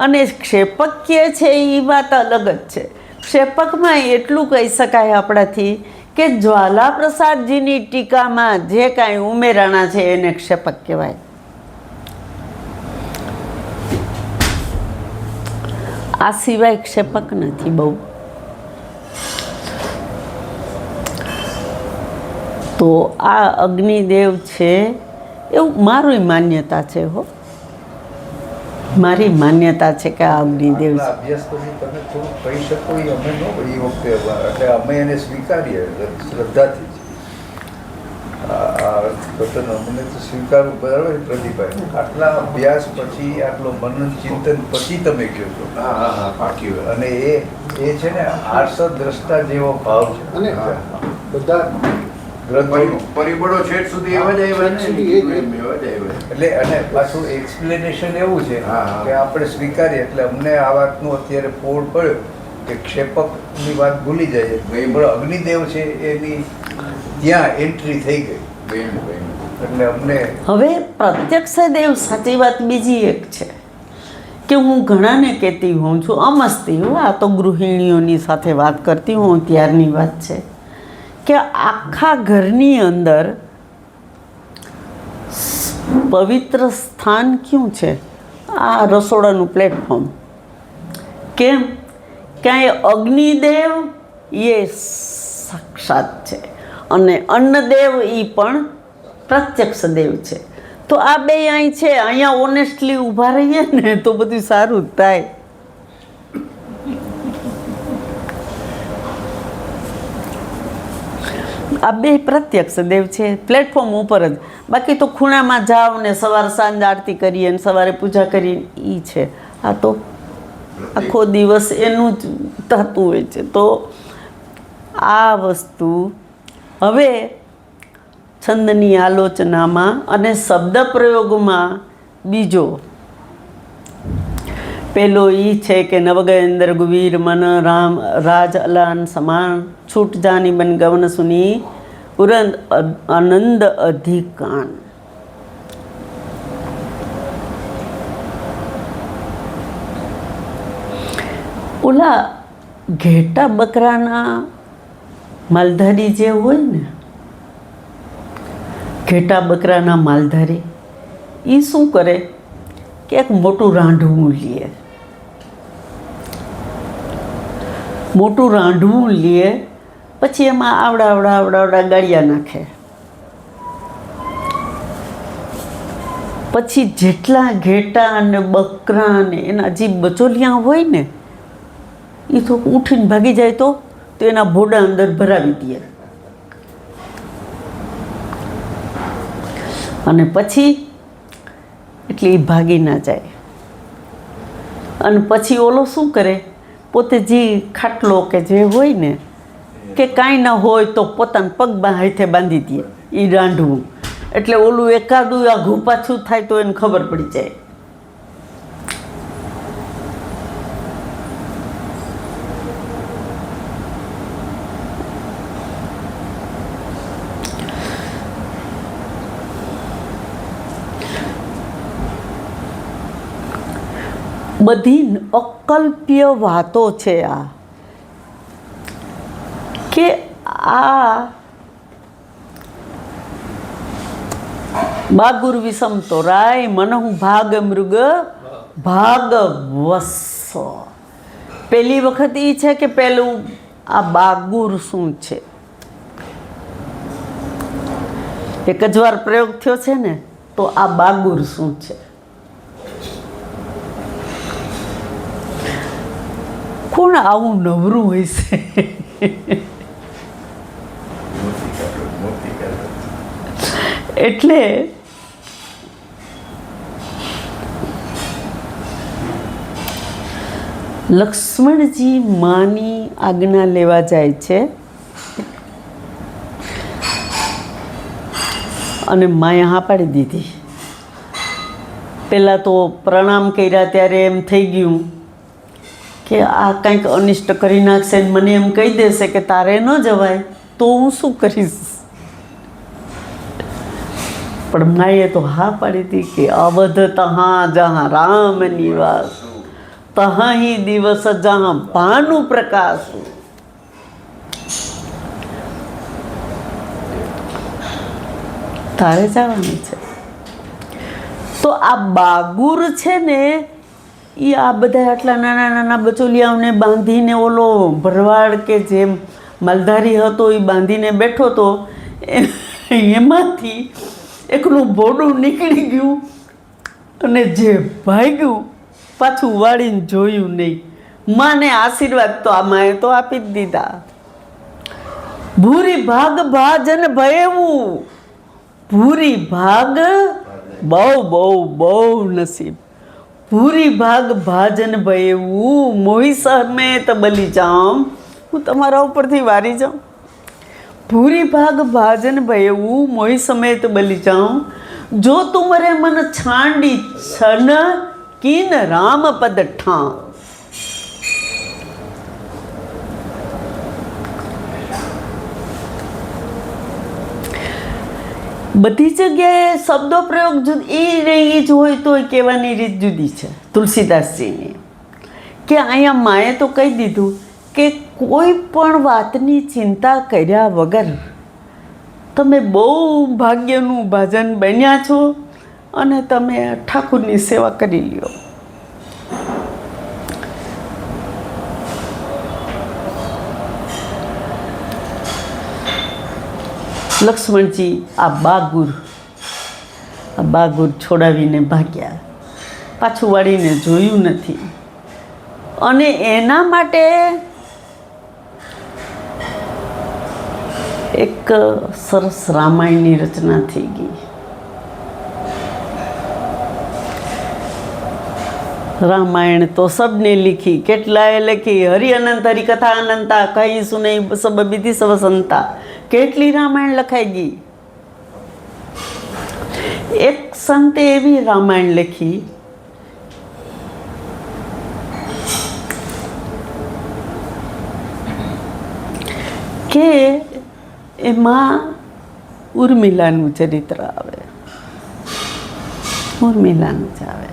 Speaker 1: અને ક્ષેપક્ય છે એ વાત અલગ જ છે. ક્ષેપકમાં એટલું કહી શકાય આપણાથી કે જ્વાલા પ્રસાદજીની ટીકામાં જે કાંઈ ઉમેરાણા છે એને ક્ષેપક કહેવાય. આ સિવાય ક્ષેપક નથી બહુ. તો આ અગ્નિદેવ છે એવું મારી માન્યતા છે. હો, મારી માન્યતા છે કે આ અગ્નિદેવ છે.
Speaker 2: અભ્યાસ પછી તમે થોડું કહી શકો એ અમે ન એ વખતે એટલે અમે એને સ્વીકારીએ શ્રદ્ધાથી જ. આ અર્થઘટન અમને તો સ્વીકારવું બરાબર પ્રદીપભાઈ. આટલા અભ્યાસ પછી આટલો મનન ચિંતન પછી તમે કહો છો.
Speaker 4: હા હા હા પાકી વાત.
Speaker 2: અને એ છે ને આર્ષ દ્રષ્ટા જેવો ભાવ છે.
Speaker 4: અને બધા પરિબળો છેટ સુધી એવા જ આવ્યા ને, એવા જ આવ્યા.
Speaker 2: એટલે અને પાછું એક્સપ્લેનેશન એવું છે
Speaker 4: હા, હા.
Speaker 2: કે આપણે સ્વીકારીએ એટલે અમને આ વાતનું અત્યારે પોળ પડ્યો કે ક્ષેપકની વાત ભૂલી જાય પણ અગ્નિદેવ છે એની ત્યાં એન્ટ્રી થઈ ગઈ એટલે અમને
Speaker 1: હવે પ્રત્યક્ષ દેવ સાચી વાત બીજી એક છે કે હું ઘણાને કહેતી હોઉં છું, અમસ્તી હું આ તો ગૃહિણીઓની સાથે વાત કરતી હોઉં ત્યારની વાત છે કે આખા ઘરની અંદર પવિત્ર સ્થાન ક્યું છે? આ રસોડાનું પ્લેટફોર્મ. કેમ? ક્યાંય અગ્નિદેવ એ સાક્ષાત છે અને અન્નદેવ એ પણ પ્રત્યક્ષ દેવ છે. તો આ બે અહીં છે, અહીંયા ઓનેસ્ટલી ઊભા રહીએ ને તો બધું સારું જ થાય. આ બે પ્રત્યક્ષ દેવ છે પ્લેટફોર્મ ઉપર જ. બાકી તો ખૂણામાં જાઓ ને સવાર સાંજ આરતી કરીએ ને સવારે પૂજા કરીએ એ છે. આ તો આખો દિવસ એનું જ થતું હોય છે. તો આ વસ્તુ હવે છંદની આલોચનામાં અને શબ્દ પ્રયોગમાં બીજો પેલો એ છે કે નવગયેન્દ્ર ગુવીર મન રામ રાજ અલાન સમાન છૂટ જાની બન ગવન સુની ઉરંદ આનંદ અધિકાન. ઓલા ઘેટા બકરાના માલધારી જે હોય ને, ઘેટા બકરાના માલધારી એ શું કરે કે એક મોટું રાંઢવું લે, મોટું રાંઢવું લે પછી એમાં આવડા ગાળિયા નાખે. પછી જેટલા ઘેટા અને બકરા અને એના જે બચોલિયા હોય ને એ તો ઉઠીને ભાગી જાય તો એના ભોડા અંદર ભરાવી દે અને પછી એટલે એ ભાગી ના જાય. અને પછી ઓલો શું કરે, પોતે જે ખાટલો કે જે હોય ને કે કાંઈ ના હોય તો પોતાના પગમાં હાથે બાંધી દે એ રાંઢવું. એટલે ઓલું એકાદું આઘું પાછું થાય તો એને ખબર પડી જાય. બધી અકલ્પ્ય વાતો છે આ, કે આ બાગુર વિષમ તો રાય મનહુ ભાગ મૃગ ભાગ વસ. પહેલી વખત એ છે કે પેલું આ બાગુર શું છે, એક જ વાર પ્રયોગ થયો છે ને, તો આ બાગુર શું છે? કોણ આવું નવરું હોય છે? એટલે લક્ષ્મણજી માની આજ્ઞા લેવા જાય છે અને માએ હા પાડી દીધી. પહેલાં તો પ્રણામ કર્યા ત્યારે એમ થઈ ગયું કે આ કંઈક અનિષ્ટ કરી નાખશે ને મને એમ કહી દેશે કે તારે ન જવાય, તો હું શું કરીશ? પણ માએ તો હા પાડી હતી કે અવધ તહાં જહાં રામ નિવાસ, તહાં હી દિવસ જહાં ભાનુ પ્રકાશ. તારે જવાનું છે. તો આ બાગુર છે ને, એ આ બધા આટલા નાના નાના બચોલિયાઓને બાંધીને, ઓલો ભરવાડ કે જેમ માલધારી હતો એ બાંધીને બેઠો હતો, એમાંથી એકલું બોડું નીકળી ગયું અને જે ભાગ્યું પાછું વાળીને જોયું નહીં. માને આશીર્વાદ તો આ માએ તો આપી જ દીધા. ભૂરી ભાગ ભાજન ભયેવું, ભૂરી ભાગ બહુ બહુ બહુ નસીબ. ભૂરી ભાગ ભાજન ભયેવું, મોહી સમેત બલી જામ. હું તમારા ઉપરથી વારી જાઉં. ભૂરી ભાગ ભાજન ભયેવું, મોહી સમેત બલી જાઉં. જો તુમરે મન છાંડી છન, કિન રામ પદ ઠાં. બધી જગ્યાએ શબ્દો પ્રયોગ એ જ હોય તો કહેવાની રીત જુદી છે તુલસીદાસજીની. કે અહીંયા માએ તો કહી દીધું કે કોઈ પણ વાતની ચિંતા કર્યા વગર તમે બહુ ભાગ્યનું ભાજન બન્યા છો અને તમે ઠાકુરની સેવા કરી લ્યો. લક્ષ્મણજી આ બાગુર છોડાવીને ભાગ્યા, પાછું વાળીને જોયું નથી. અને એના માટે એક સરસ રામાયણની રચના થઈ ગઈ. રામાયણ તો સબને લીખી, કેટલાએ લખી. હરિ અનંત હરિ કથા અનંતા, કહી સુનઈ સબ વિધિ સબ સંતા. કેટલી રામાયણ લખાઈ ગઈ. એક સંતે એવી રામાયણ લખી કે એમાં ઉર્મિલાનું ચરિત્ર આવે. ઉર્મિલાનું જ આવે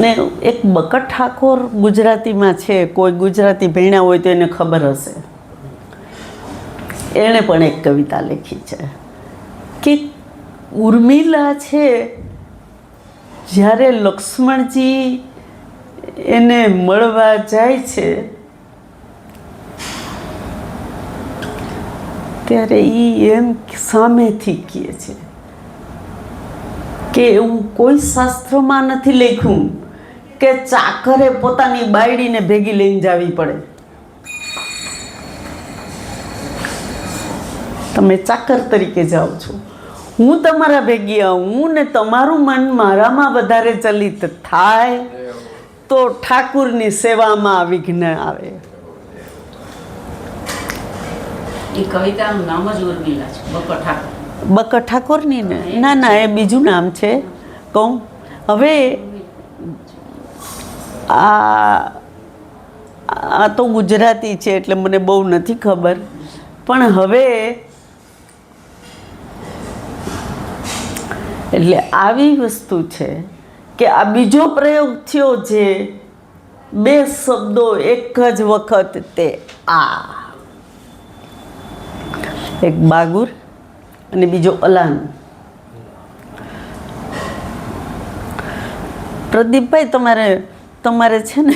Speaker 1: ને એક બકટ ઠાકોર ગુજરાતીમાં છે, કોઈ ગુજરાતી ભણ્યા હોય તો એને ખબર હશે. એણે પણ એક કવિતા લખી છે કે ઉર્મિલા છે, જ્યારે લક્ષ્મણજી એને મળવા જાય છે ત્યારે એ એમ સામેથી કહે છે કે એવું કોઈ શાસ્ત્રમાં નથી લખ્યું કે ચાકરે પોતાની બાયડીને ભેગી લઈને જવી પડે. તમે ચાકર તરીકે જાઓ છો, હું તમારા ભેગી આવું ને તમારું મન મારામાં વધારે ચલિત થાય તો ઠાકુરની સેવામાં વિઘ્ન આવે.
Speaker 5: એ કવિતાનું નામ જ ઉર્મિલા છે, બકટ ઠાકોર.
Speaker 1: બકટ ઠાકોરની ને? ના ના, એ બીજું નામ છે. કહું હવે આ તો ગુજરાતી છે એટલે મને બહુ નથી ખબર, પણ હવે એટલે આવી વસ્તુ છે કે આ બીજો પ્રયોગ થયો જે બે શબ્દો એક જ વખત, તે આ એક બાગુર અને બીજો અલાન. પ્રદીપભાઈ તમારે છે ને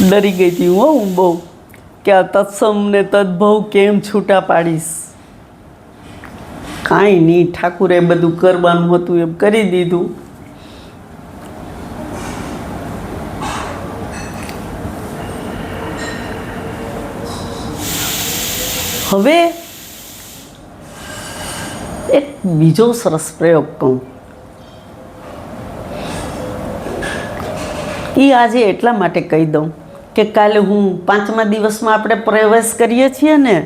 Speaker 1: ડરી ગઈ હતી હું બહુ કે આ તત્સમ ને તદ્ભવ કેમ છૂટા પાડીશ. કાંઈ નહીં, ઠાકુરે બધું કરવાનું હતું એમ કરી દીધું. હવે એક બીજો સરસ પ્રયોગ કહું. એ આજે એટલા માટે કહી દઉં કે કાલે હું 5મા દિવસમાં આપણે પ્રવેશ કરીએ છીએ ને,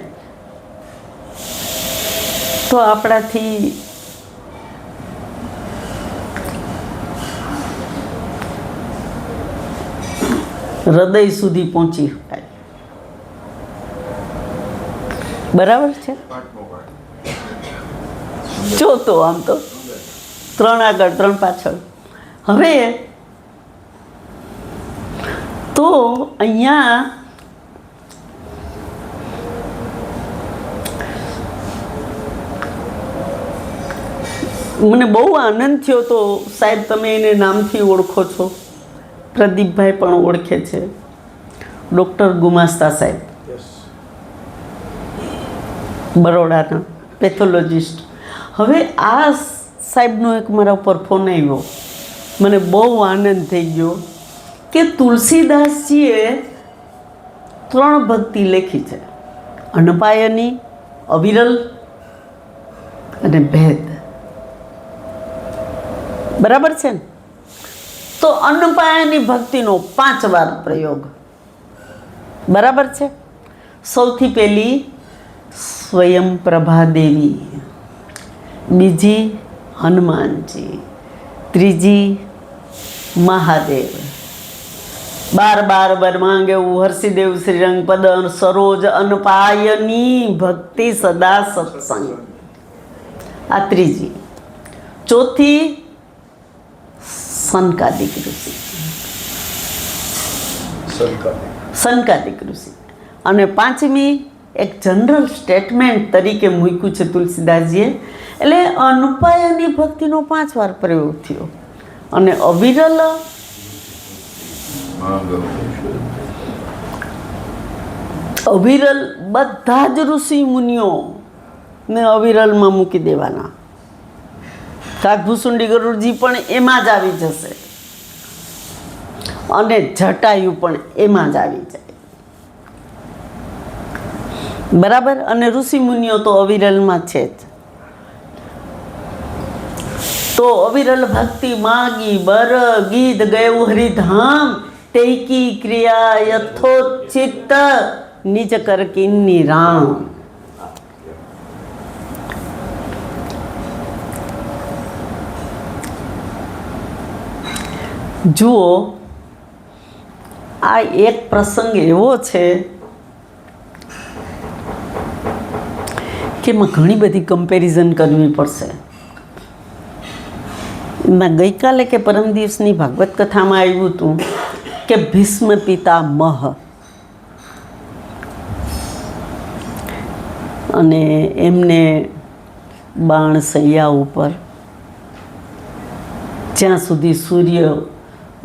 Speaker 1: તો આપણાથી હૃદય સુધી પહોંચી શકાય. બરાબર છે? જો તો આમ તો 3 આગળ 3 પાછળ. હવે તો અહીંયા મને બહુ આનંદ થયો. તો સાહેબ તમે એને નામથી ઓળખો છો, પ્રદીપભાઈ પણ ઓળખે છે, ડૉક્ટર ગુમાસ્તા સાહેબ, બરોડાના પેથોલોજિસ્ટ. હવે આ સાહેબનો એક મારા ઉપર ફોન આવ્યો, મને બહુ આનંદ થઈ ગયો કે તુલસીદાસજીએ 3 ભક્તિ લખી છે, અનપાયની, અવિરલ અને ભેદ. બરાબર છે ને? તો અનપાયની ભક્તિનો 5 વાર પ્રયોગ. બરાબર છે? સૌથી પહેલી સ્વયં પ્રભાદેવી, બીજી હનુમાનજી, ત્રીજી મહાદેવ. 12 બર માંગે હર્ષિદેવ શ્રીરંગ પદ સરોજ અનપાયની ભક્તિ સદા સત્સંગ. આ ત્રીજી. ચોથી સનકાદિક ઋષિ, સનકાદિક ઋષિ. અને 5મી એક જનરલ સ્ટેટમેન્ટ તરીકે મૂક્યું છે તુલસીદાસજીએ. એટલે અનપાયની ભક્તિનો 5 વાર પ્રયોગ થયો. અને અવિરલ બધા જ ઋષિ મુનિઓ ને અવિરલમાં મૂકી દેવાના. કાગભૂષુંડી ગરુડજી પણ એમાં જ આવી જશે, અને જટાયુ પણ એમાં જ આવી જાય. બરાબર? અને ઋષિ મુનિઓ તો અવિરલમાં છે જ. તો અવિરલ ભક્તિ માગી બર ગીત ગયું હરિધામ તૈકી ક્રિયા યથોચિત નિજ કર કિન્ની રામ. જુઓ, આ એક પ્રસંગ એવો છે કે એમાં ઘણી બધી કમ્પેરિઝન કરવી પડશે. એમાં ગઈકાલે કે પરમ દિવસની ભાગવત કથામાં આવ્યું હતું કે ભીષ્મ પિતામહ, અને એમને બાણ સૈયા ઉપર જ્યાં સુધી સૂર્ય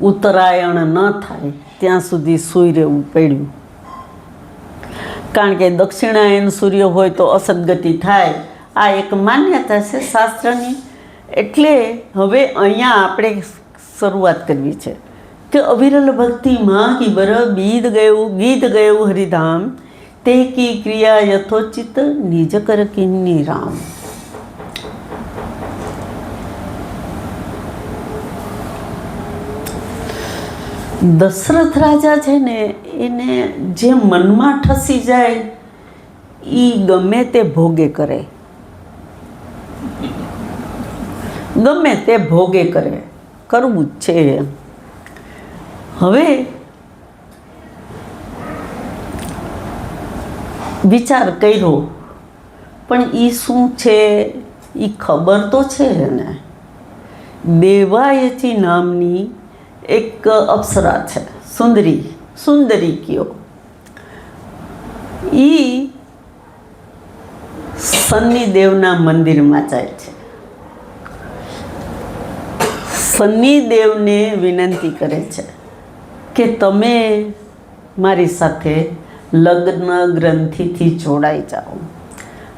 Speaker 1: ઉત્તરાયણ ન થાય ત્યાં સુધી સૂઈ રહેવું પડ્યું. કારણ કે દક્ષિણાયન સૂર્ય હોય તો અસદગતિ થાય. આ એક માન્યતા છે શાસ્ત્રની. એટલે હવે અહીંયા આપણે શરૂઆત કરવી છે કે અવિરલ ભક્તિમાં કી બર ગીત ગયું હરિધામ તે કી ક્રિયા યથોચિત નિજ કર કિન્ની રામ. દશરથ રાજા છે ને, એને જે મનમાં ઠસી જાય એ ગમે તે ભોગે કરે, ગમે તે ભોગે કરે, કરવું જ છે. હવે વિચાર કર્યો, પણ એ શું છે એ ખબર તો છે ને. દેવાયચી નામની એક અપ્સરા છે, સુંદરી કયો. એ શનિદેવના મંદિરમાં જાય છે. શનિદેવને વિનંતી કરે છે કે તમે મારી સાથે લગ્ન ગ્રંથિથી જોડાઈ જાઓ.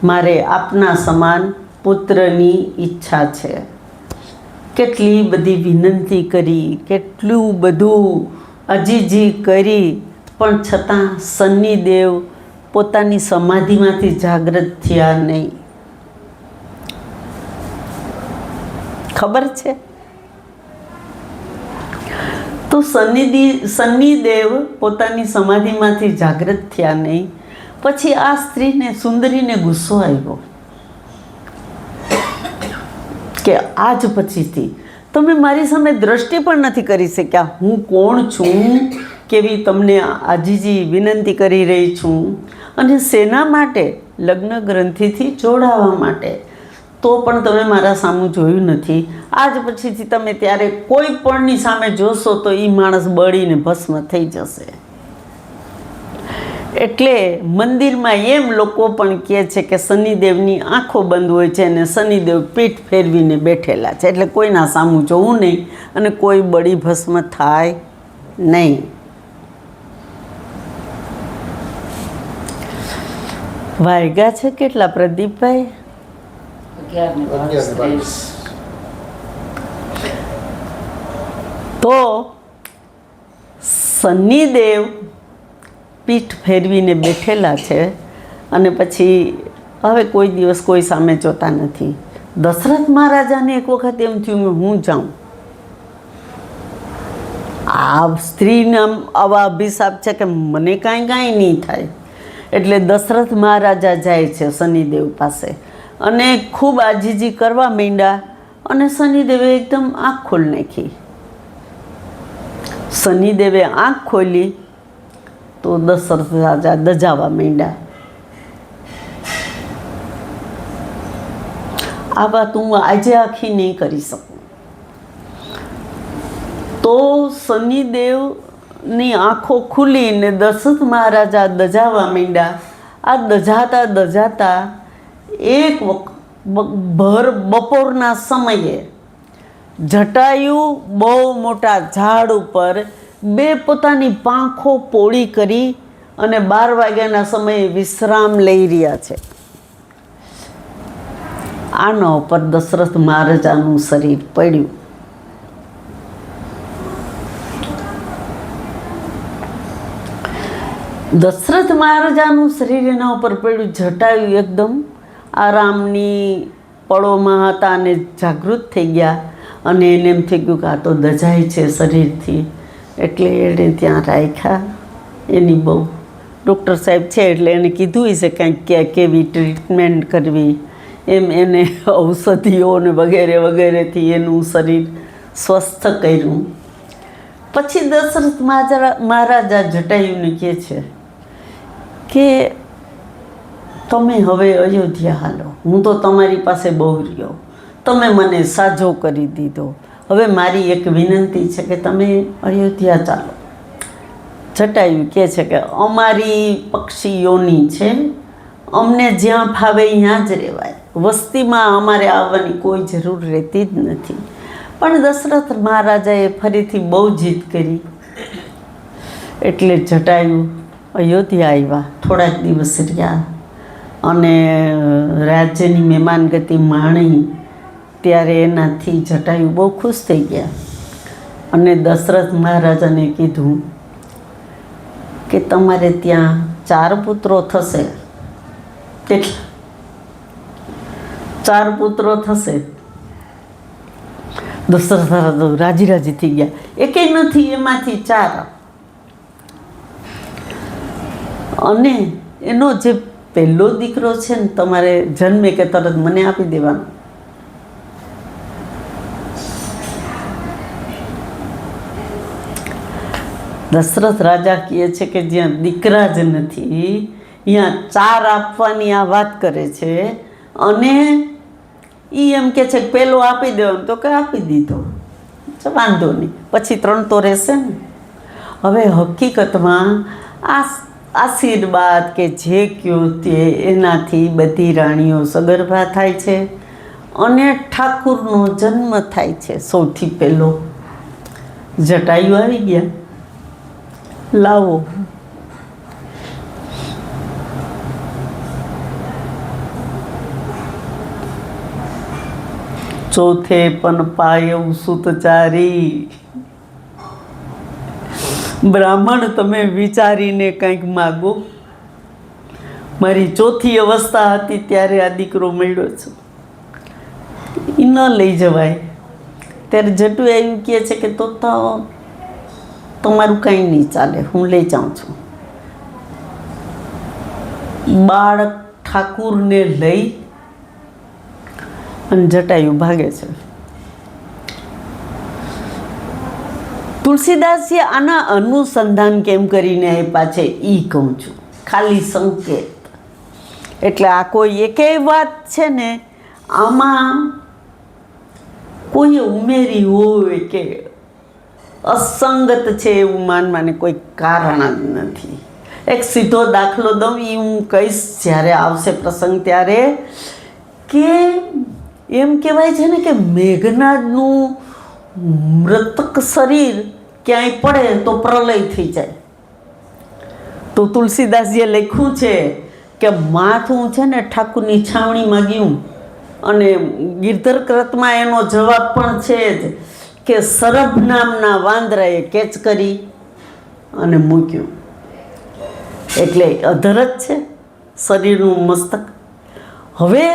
Speaker 1: મારે આપના સમાન પુત્રની ઈચ્છા છે. કેટલી બધી વિનંતી કરી, કેટલું બધું અજીજી કરી, પણ છતાં શનિદેવ પોતાની સમાધિમાંથી જાગૃત થયા નહીં. ખબર છે? તો શનિદેવ પોતાની સમાધિમાંથી જાગૃત થયા નહીં. પછી આ સ્ત્રીને, સુંદરીને ગુસ્સો આવ્યો કે આજ પછીથી તમે મારી સામે દ્રષ્ટિ પણ નથી કરી શક્યા. હું કોણ છું, કેવી તમને આજીજી વિનંતી કરી રહી છું, અને શેના માટે? લગ્ન ગ્રંથિથી જોડાવા માટે. તો પણ તમે મારા સામું જોયું નથી. આજ પછીથી તમે ત્યારે કોઈ પણની સામે જોશો તો એ માણસ બળીને ભસ્મ થઈ જશે. એટલે મંદિરમાં એમ લોકો પણ કહે છે કે શનિદેવની આંખો બંધ હોય છે અને શનિદેવ પીઠ ફેરવીને બેઠેલા છે. એટલે કોઈના સામું જોવું નહીં અને કોઈ બળી ભસ્મ થાય નહીં. વાયગા છે કેટલા પ્રદીપભાઈ?
Speaker 5: 11:22.
Speaker 1: તો શનિદેવ પીઠ ફેરવીને બેઠેલા છે અને પછી હવે કોઈ દિવસ કોઈ સામે જોતા નથી. દશરથ મહારાજાને એક વખત એમ થયું કે હું જાઉં. આ સ્ત્રીના આવા અભિશાપ છે કે મને કાંઈ નહીં થાય. એટલે દશરથ મહારાજા જાય છે શનિદેવ પાસે અને ખૂબ આજીજી કરવા માંડ્યા. અને શનિદેવે એકદમ આંખ ખોલી નાખી. શનિદેવે આંખ ખોલી તો દશરથ રાજા દજાવા માંડ્યા. આ વાત હું આજે આખી નહીં કરી શકું. તો શનિદેવની આંખો ખુલીને દશરથ મહારાજા દજાવા માંડ્યા. આ દજાતા એક ભર બપોરના સમયે જટાયુ બહુ મોટા ઝાડ ઉપર બે પોતાની પાંખો પોળી કરી અને 12 વાગ્યાના સમયે વિશ્રામ લઈ રહ્યા છે. આના ઉપર દશરથ મહારાજાનું શરીર પડ્યું. દશરથ મહારાજાનું શરીર એના ઉપર પડ્યું. જટાયુ એકદમ આરામની પળોમાં હતા અને જાગૃત થઈ ગયા અને એને એમ થઈ ગયું કે આ તો દજાય છે શરીરથી. એટલે એણે ત્યાં રાખ્યા. એની બહુ ડૉક્ટર સાહેબ છે એટલે એને કીધું છે કંઈક કેવી ટ્રીટમેન્ટ કરવી એમ. એને ઔષધિઓ ને વગેરે વગેરેથી એનું શરીર સ્વસ્થ કર્યું. પછી દશરથ મહારાજા જટાયુને કહે છે કે તમે હવે અયોધ્યા હાલો. હું તો તમારી પાસે બહુ રહ્યો, તમે મને સાજો કરી દીધો. હવે મારી એક વિનંતી છે કે તમે અયોધ્યા ચાલો. જટાયુ કહે છે કે અમારી પક્ષીઓની છે, અમને જ્યાં ફાવે ત્યાં જ રહેવાય. વસ્તીમાં અમારે આવવાની કોઈ જરૂર રહેતી જ નથી. પણ દશરથ મહારાજાએ ફરીથી બહુ જીદ કરી. એટલે જટાયુ અયોધ્યા આવ્યા. થોડાક દિવસ રહ્યા અને રાજ્યની મહેમાનગતિ માણી. ત્યારે એનાથી જટાયુ બહુ ખુશ થઈ ગયા અને દશરથ મહારાજાને કીધું કે તમારે ત્યાં 4 પુત્રો થશે. કેટલા? 4 પુત્રો થશે. દશરથ મહારાજ રાજી થઈ ગયા. એકેય નથી, એમાંથી 4. અને એનો જે પહેલો દીકરો છે ને તમારે જન્મે કે તરત મને આપી દેવાનો. દશરથ રાજા કહે છે કે જ્યાં દીકરા જ નથી ત્યાં 4 આપવાની આ વાત કરે છે. અને એ એમ કે છે કે પહેલો આપી દેવાનો, તો કે આપી દીધો, વાંધો નહીં, પછી 3 તો રહેશે ને. હવે હકીકતમાં આ આશીર્વાદ કે જે કયો તે એનાથી બધી રાણીઓ સગર્ભા થાય છે અને ઠાકુરનો જન્મ થાય છે. સૌથી પહેલો જટાયુ આવી ગયા, લાવો. ચોથે પણ પાયવ સુતચારી. બ્રાહ્મણ તમે વિચારીને કંઈક માગો. મારી ચોથી અવસ્થા હતી ત્યારે આ દીકરો મળ્યો છે, એ ન લઈ જવાય. ત્યારે જટુ એવું કહે છે કે તો તમારું કંઈ નહીં ચાલે, હું લઈ જાઉં છું. બાળક ઠાકુરને લઈ અને જટાયુ ભાગે છે. તુલસીદાસજી આના અનુસંધાન કેમ કરીને આપ્યા છે એ કહું છું, ખાલી સંકેત. એટલે આ કોઈ એકેય વાત છે ને આમાં કોઈએ ઉમેરી હોય કે અસંગત છે એવું માનવાને કોઈ કારણ જ નથી. એક સીધો દાખલો દઉં, એ હું કહીશ જ્યારે આવશે પ્રસંગ ત્યારે, કે એમ કહેવાય છે ને કે મેઘનાદનું મૃતક શરીર ક્યાંય પડે તો પ્રલય થઈ જાય. તો તુલસીદાસજીએ લખ્યું છે કે માથું છે ને ઠાકુરની છાવણીમાં ગયું, અને ગિરધર કૃતમાં એનો જવાબ પણ છે જ કે સરભ નામના વાંદરાએ કેચ કરી અને મૂક્યું. એટલે અધર જ છે શરીરનું મસ્તક. હવે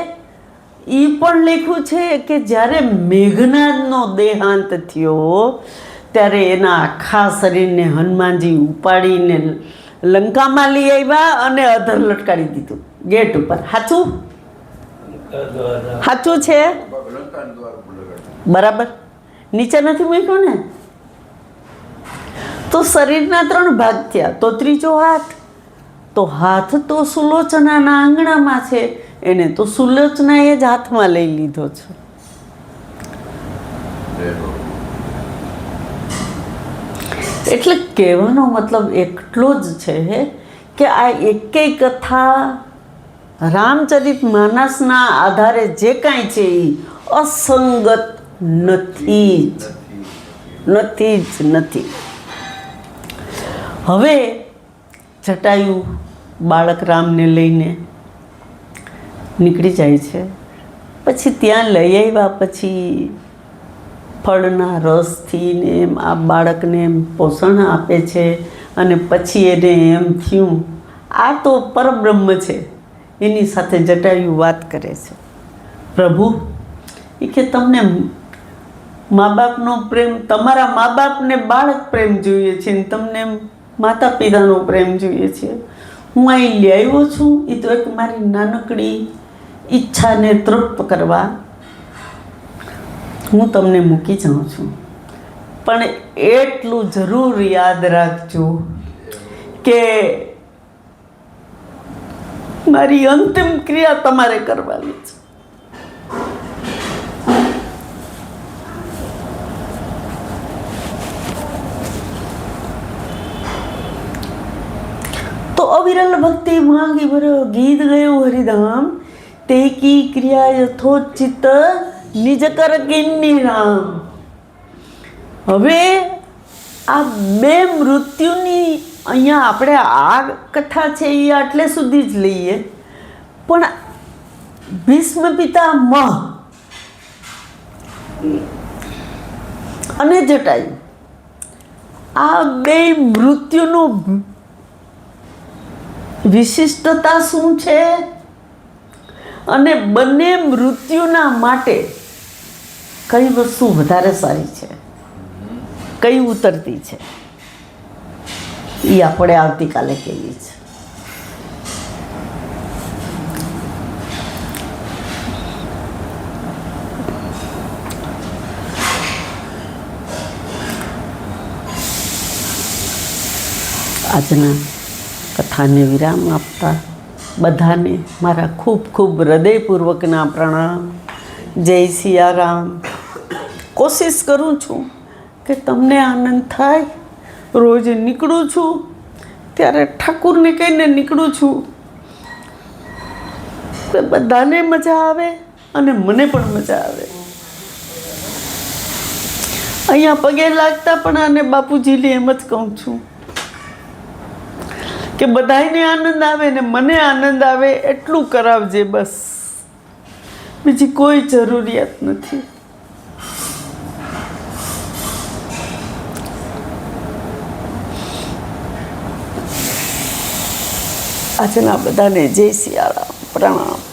Speaker 1: એ પણ લખ્યું છે કે જ્યારે મેઘનાદનો દેહાંત થયો ત્યારે એના આખા શરીરને હનુમાનજી ઉપાડીને લંકામાં લઈ આવ્યા અને અધર લટકાડી દીધું ગેટ ઉપર. સાચું સાચું છે બરાબર? નીચે નથી મૂક્યું ને? તો શરીરના 3 ભાગ થયા, તો ત્રીજો હાથ. તો હાથ તો સુલોચનાના આંગણામાં છે, એને તો સુલોચનાએ જ હાથમાં લઈ લીધો છે. એટલે કહેવાનો મતલબ એટલો જ છે કે આ એકેય કથા રામચરિત માનસના આધારે જે કાંઈ છે એ અસંગત નથી જ નથી. હવે જટાયુ બાળક રામને લઈને નીકળી જાય છે. પછી ત્યાં લઈ આવ્યા પછી ફળના રસથી ને એમ આ બાળકને એમ પોષણ આપે છે, અને પછી એને એમ થયું આ તો પરબ્રહ્મ છે. એની સાથે જટાયુ વાત કરે છે, પ્રભુ એ કે તમને મા બાપનો પ્રેમ, તમારા મા બાપને બાળક પ્રેમ જોઈએ છે ને તમને માતા પિતાનો પ્રેમ જોઈએ છે. હું અહીં લઈ આવ્યો છું એ તો એક મારી નાનકડી ઈચ્છાને તૃપ્ત કરવા હું તમને મૂકી જાઉં છું. પણ એટલું જરૂર યાદ રાખજો કે મારી અંતિમ ક્રિયા તમારે કરવાની છે. તો અવિરલ ભક્તિ માંગી ભરો ગીત ગયું હરિધામ, તે કી ક્રિયા યથોચિત નિજ કર કિન્ની રામ. હવે આ 2 મૃત્યુની અહીંયા આપણે આ કથા છે એ આટલે સુધી જ લઈએ, પણ ભીષ્મ પિતામહ અને જટાયુ આ 2 મૃત્યુનું વિશિષ્ટતા શું છે, અને બંને મૃત્યુના માટે કઈ વસ્તુ વધારે સારી છે, કઈ ઉતરતી છે, એ આપણે આવતીકાલે કહીએ છીએ. આજના કથાને વિરામ આપતા બધાને મારા ખૂબ ખૂબ હૃદયપૂર્વકના પ્રણામ. જય સિયારામ. કોશિશ કરું છું કે તમને આનંદ થાય. રોજ નીકળું છું ત્યારે ઠાકુરને કહીને નીકળું છું કે બધાને મજા આવે અને મને પણ મજા આવે. અહીંયા પગે લાગતા પણ આને બાપુજીને એમ જ કહું છું કે બધાયને આનંદ આવે ને મને આનંદ આવે એટલું કરાવજે, બસ, બીજી કોઈ જરૂરિયાત નથી. આજના બધાને જય સિયારામ, પ્રણામ.